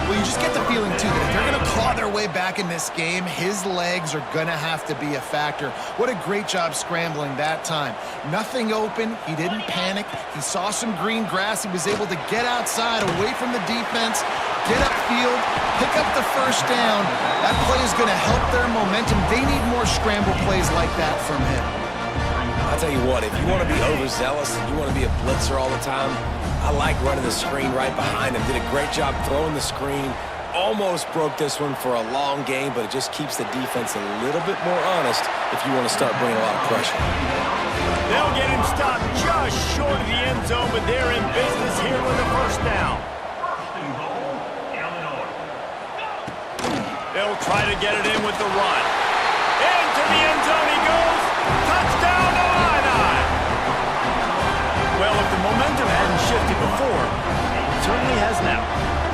Well, you just get the feeling, too, that if they're going to claw their way back in this game, his legs are going to have to be a factor. What a great job scrambling that time. Nothing open. He didn't panic. He saw some green grass. He was able to get outside, away from the defense, get upfield, pick up the first down. That play is going to help their momentum. They need more scramble plays like that from him. I'll tell you what, if you want to be overzealous and you want to be a blitzer all the time, I like running the screen right behind him. Did a great job throwing the screen. Almost broke this one for a long game, but it just keeps the defense a little bit more honest if you want to start bringing a lot of pressure. They'll get him stopped just short of the end zone, but they're in business here with a first down. They'll try to get it in with the run. Into the end zone he goes. Touchdown, Illini! Well, if the momentum hadn't shifted before, it certainly has now.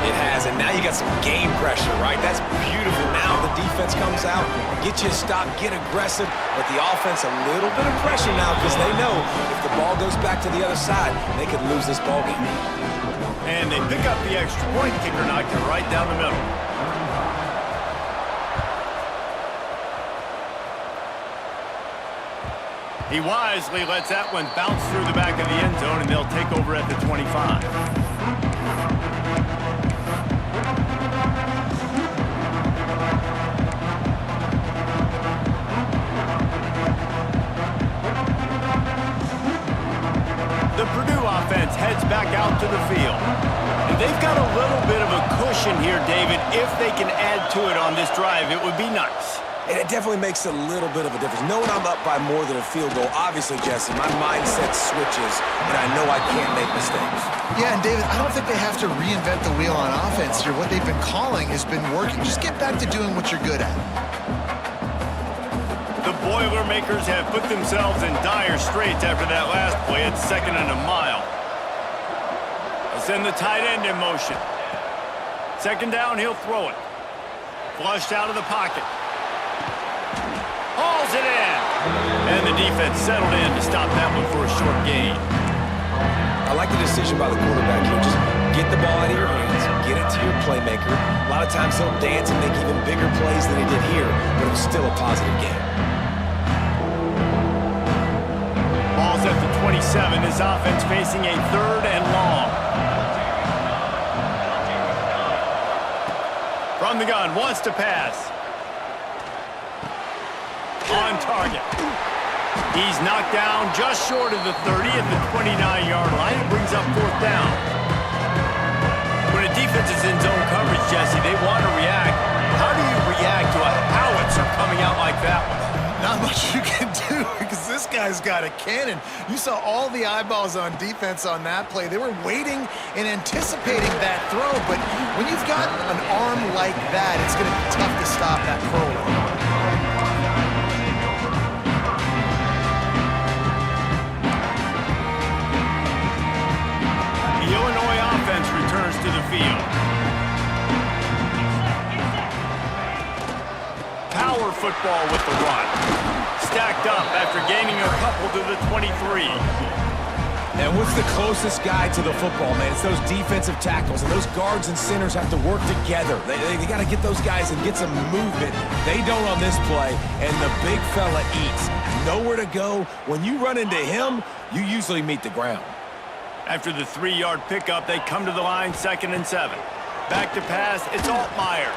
It has, and now you got some game pressure, right? That's beautiful. Now the defense comes out, get you a stop, get aggressive, but the offense a little bit of pressure now because they know if the ball goes back to the other side, they could lose this ball game. And they pick up the extra point. Kicker knocked it right down the middle. He wisely lets that one bounce through the back of the end zone, and they'll take over at the 25. The Purdue offense heads back out to the field. And they've got a little bit of a cushion here, David. If they can add to it on this drive, it would be nice. And it definitely makes a little bit of a difference. Knowing I'm up by more than a field goal, obviously, Jesse, my mindset switches, and I know I can't make mistakes. Yeah, and David, I don't think they have to reinvent the wheel on offense here. What they've been calling has been working. Just get back to doing what you're good at. The Boilermakers have put themselves in dire straits after that last play at 2nd and a mile. They'll send the tight end in motion. 2nd down, he'll throw it. Flushed out of the pocket. Hauls it in. And the defense settled in to stop that one for a short gain. I like the decision by the quarterback here. Just get the ball out of your hands, get it to your playmaker. A lot of times he'll dance and make even bigger plays than he did here, but it was still a positive game. Ball's at the 27. His offense facing a 3rd and long. From the gun, wants to pass. On target. He's knocked down just short of the 30 at the 29-yard line. It brings up 4th down. When a defense is in zone coverage, Jesse, they want to react. How do you react to a howitzer coming out like that one? Not much you can do because this guy's got a cannon. You saw all the eyeballs on defense on that play. They were waiting and anticipating that throw, but when you've got an arm like that, it's going to be tough to stop that curler. The Illinois offense returns to the field. Power football with the run. Stacked up after gaining a couple to the 23. And what's the closest guy to the football, man? It's those defensive tackles, and those guards and centers have to work together. They got to get those guys and get some movement. They don't on this play, and the big fella eats. Nowhere to go. When you run into him, you usually meet the ground. After the 3-yard pickup, they come to the line 2nd and 7. Back to pass, it's Altmaier.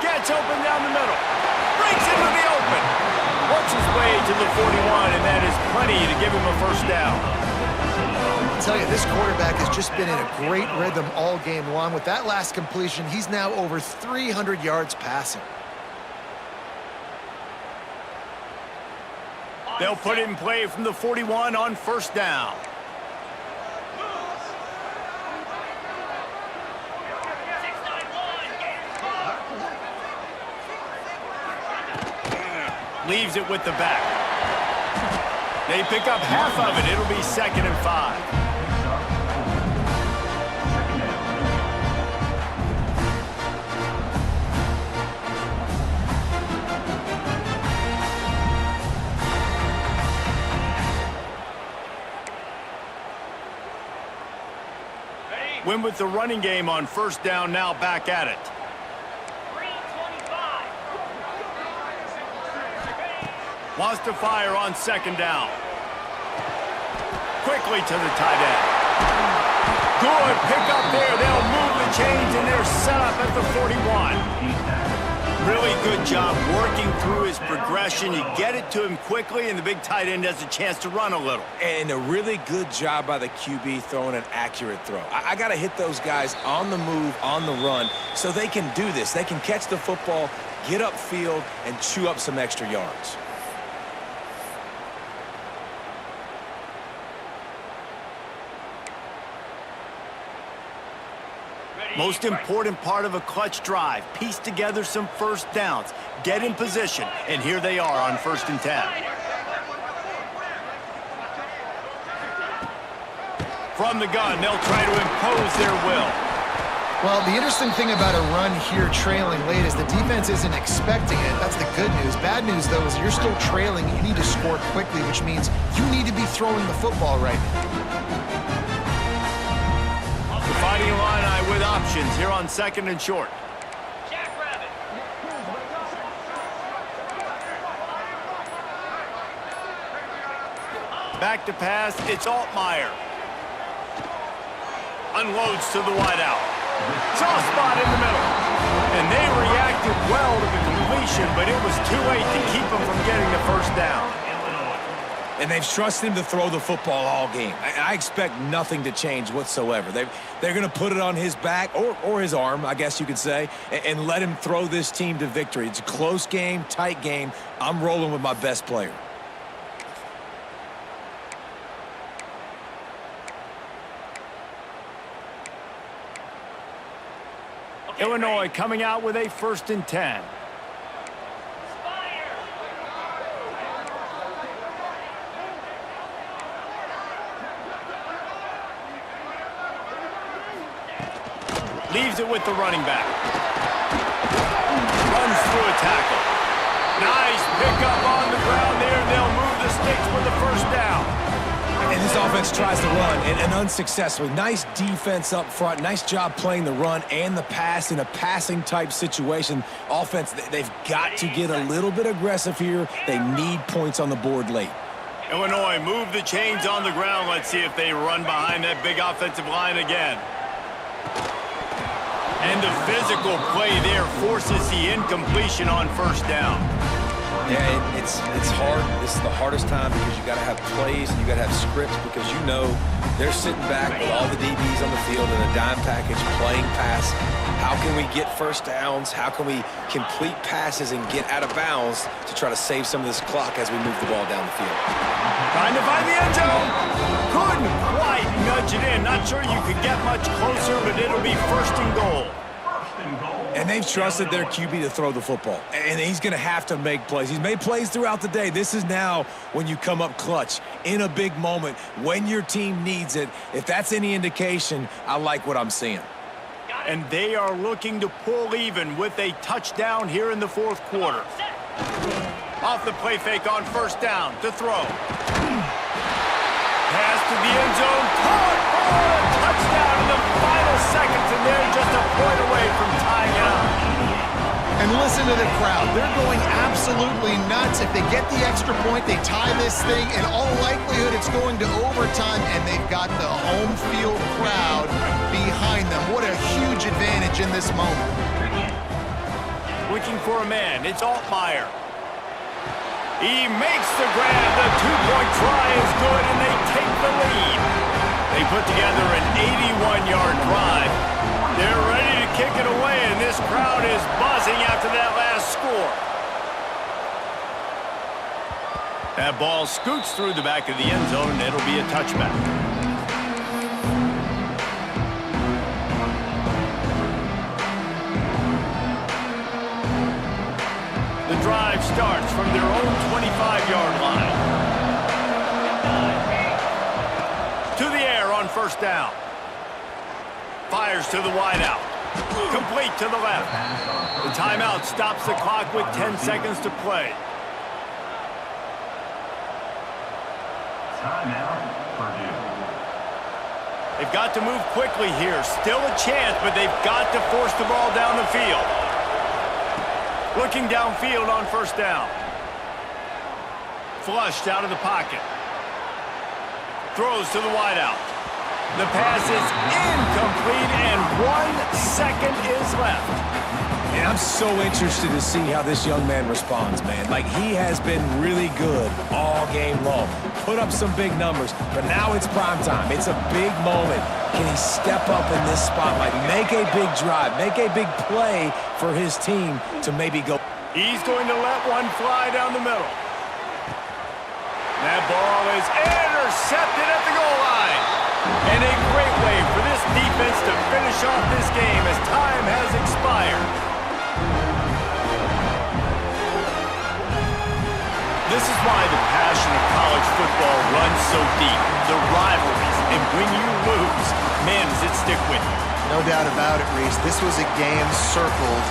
Gets open down the middle. Breaks into the open. Works his way to the 41, and that is plenty to give him a first down. I'll tell you, this quarterback has just been in a great rhythm all game long. With that last completion, he's now over 300 yards passing. They'll put it in play from the 41 on 1st down. Leaves it with the back. They pick up half of it. It'll be 2nd and 5. Win with the running game on 1st down, now back at it. Wants to fire on 2nd down. Quickly to the tight end. Good pick up there. They'll move the chains, and they're set up at the 41. Really good job working through his progression. You get it to him quickly, and the big tight end has a chance to run a little. And a really good job by the QB throwing an accurate throw. I got to hit those guys on the move, on the run, so they can do this. They can catch the football, get upfield, and chew up some extra yards. Most important part of a clutch drive, piece together some 1st downs, get in position, and here they are on 1st and 10. From the gun, they'll try to impose their will. Well, the interesting thing about a run here trailing late is the defense isn't expecting it. That's the good news. Bad news, though, is you're still trailing. You need to score quickly, which means you need to be throwing the football right now. Fighting Illini with options here on 2nd and short. Back to pass, it's Altmaier. Unloads to the wideout. Soft spot in the middle. And they reacted well to the completion, but it was too late to keep them from getting the 1st down. And they've trusted him to throw the football all game. I expect nothing to change whatsoever. They're going to put it on his back, or his arm, I guess you could say, and let him throw this team to victory. It's a close game, tight game. I'm rolling with my best player. Illinois coming out with a 1st and 10. Leaves it with the running back. Runs through a tackle. Nice pickup on the ground there. They'll move the sticks with the 1st down. And this offense tries to run, and unsuccessfully. Nice defense up front. Nice job playing the run and the pass in a passing-type situation. Offense, they've got to get a little bit aggressive here. They need points on the board late. Illinois move the chains on the ground. Let's see if they run behind that big offensive line again. And the physical play there forces the incompletion on 1st down. Yeah, it's hard. This is the hardest time because you got to have plays and you got to have scripts because you know they're sitting back with all the DBs on the field in a dime package playing pass. How can we get 1st downs? How can we complete passes and get out of bounds to try to save some of this clock as we move the ball down the field? Trying to find the end zone. Couldn't quite nudge it in. Not sure you could get much closer, but it'll be 1st and goal. And they've trusted their QB to throw the football. And he's going to have to make plays. He's made plays throughout the day. This is now when you come up clutch in a big moment when your team needs it. If that's any indication, I like what I'm seeing. And they are looking to pull even with a touchdown here in the 4th quarter. Off the play fake on 1st down to throw. Pass to the end zone. Caught for a touchdown in the final seconds, and they're just a point away from tying it up. And listen to the crowd. They're going absolutely nuts. If they get the extra point, they tie this thing. In all likelihood, it's going to overtime, and they've got the home field crowd behind them. What a huge advantage in this moment. Looking for a man. It's Altmaier. He makes the grab. The 2-point try is good, and they take the lead. They put together an 81-yard drive. They're ready to kick it away, and this crowd is buzzing after that last score. That ball scoots through the back of the end zone, and it'll be a touchback. The drive starts from their own 25-yard line. first down. Fires to the wideout. Complete to the left. The timeout stops the clock with 10 seconds to play. Timeout, Purdue. They've got to move quickly here. Still a chance, but they've got to force the ball down the field. Looking downfield on first down. Flushed out of the pocket. Throws to the wideout. The pass is incomplete, and 1 second is left. And I'm so interested to see how this young man responds, man. Like, he has been really good all game long. Put up some big numbers, but now it's prime time. It's a big moment. Can he step up in this spotlight, make a big drive, make a big play for his team to maybe go? He's going to let one fly down the middle. That ball is intercepted at the goal line. And a great way for this defense to finish off this game as time has expired. This is why the passion of college football runs so deep. The rivalries, and when you lose, man, does it stick with you. No doubt about it, Reese. This was a game circled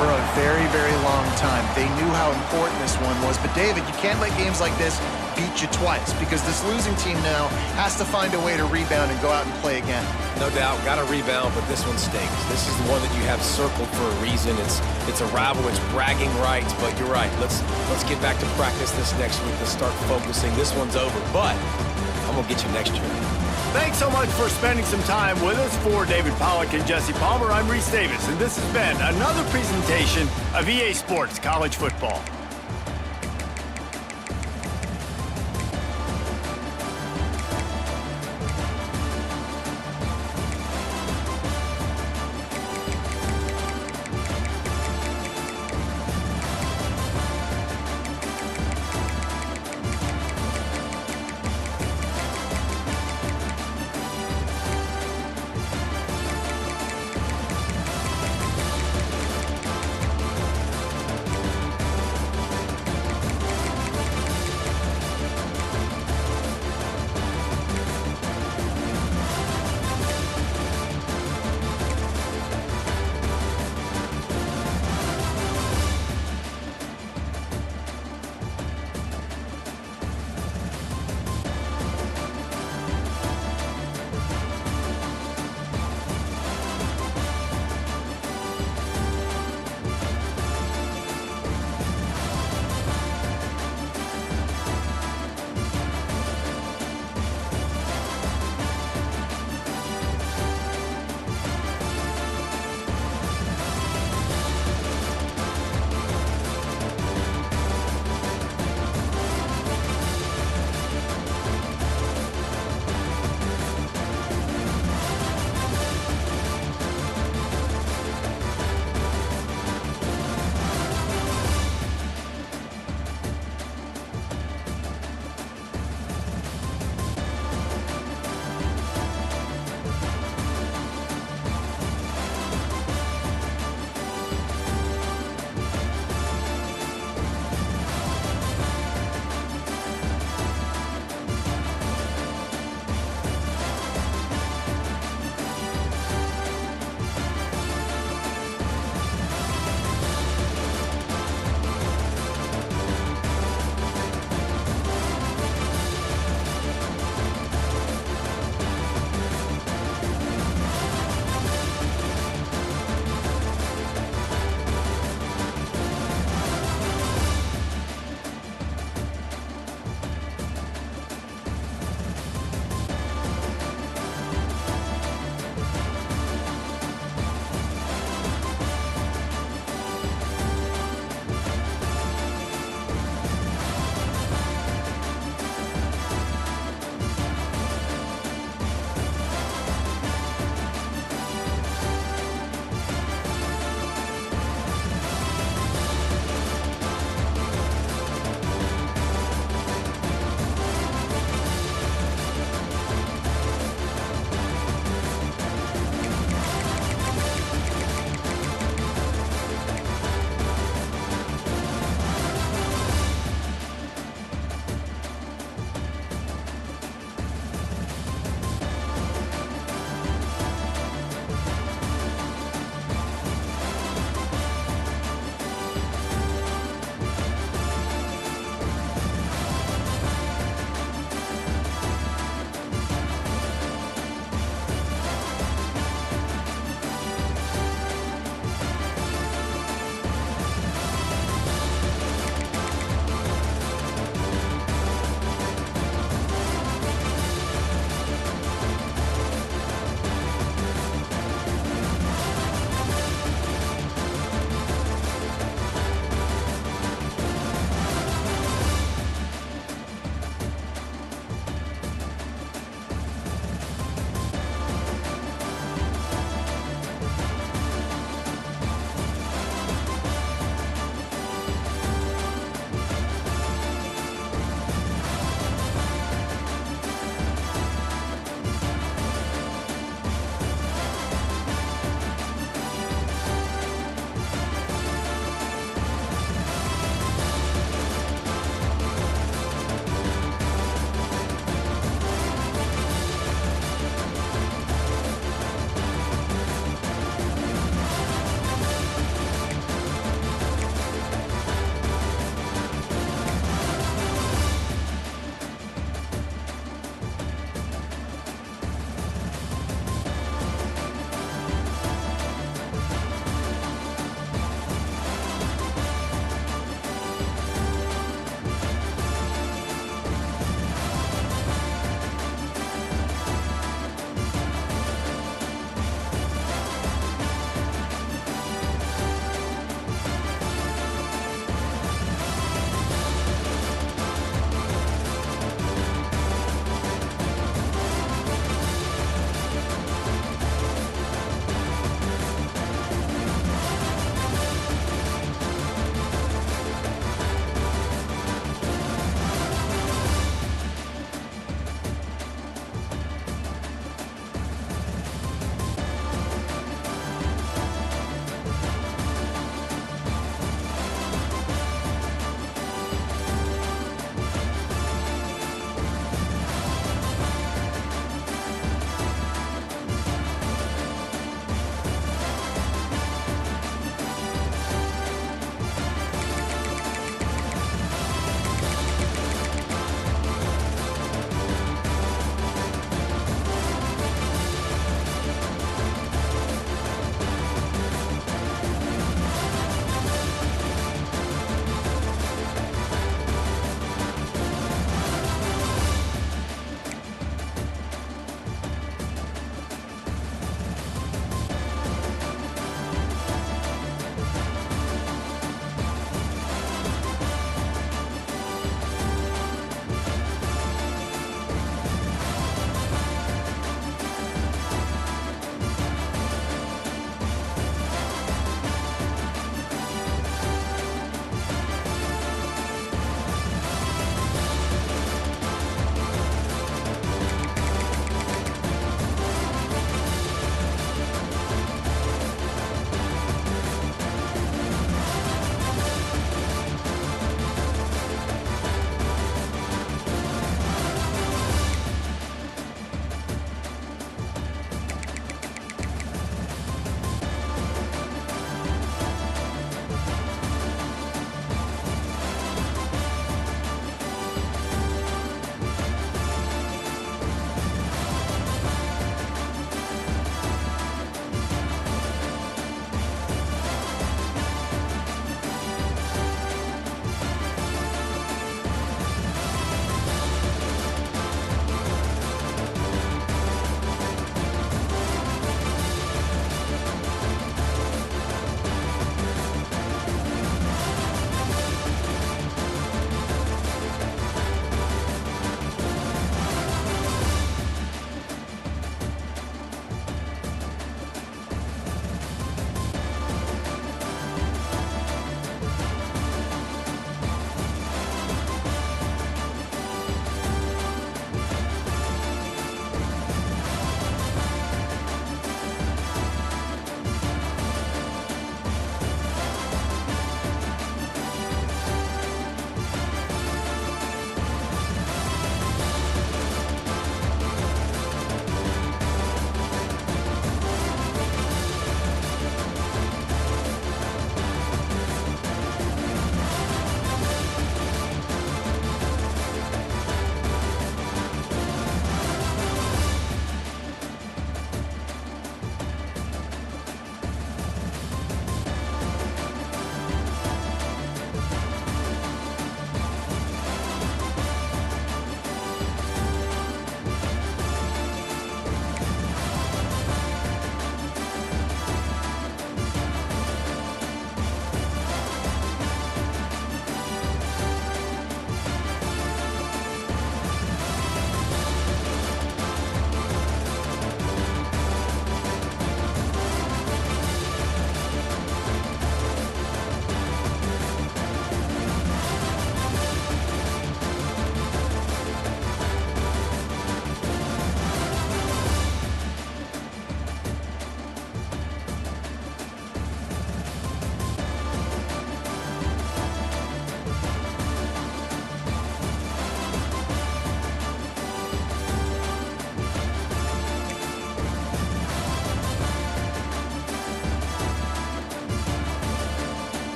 for a very, very long time. They knew how important this one was. But, David, you can't let games like this beat you twice, because this losing team now has to find a way to rebound and go out and play again. No doubt, got to rebound, but this one stinks. This is the one that you have circled for a reason. It's a rival, it's bragging rights, but you're right. Let's get back to practice this next week. Let's start focusing. This one's over, but I'm going to get you next year. Thanks so much for spending some time with us. For David Pollack and Jesse Palmer, I'm Reese Davis, and this has been another presentation of EA Sports College Football.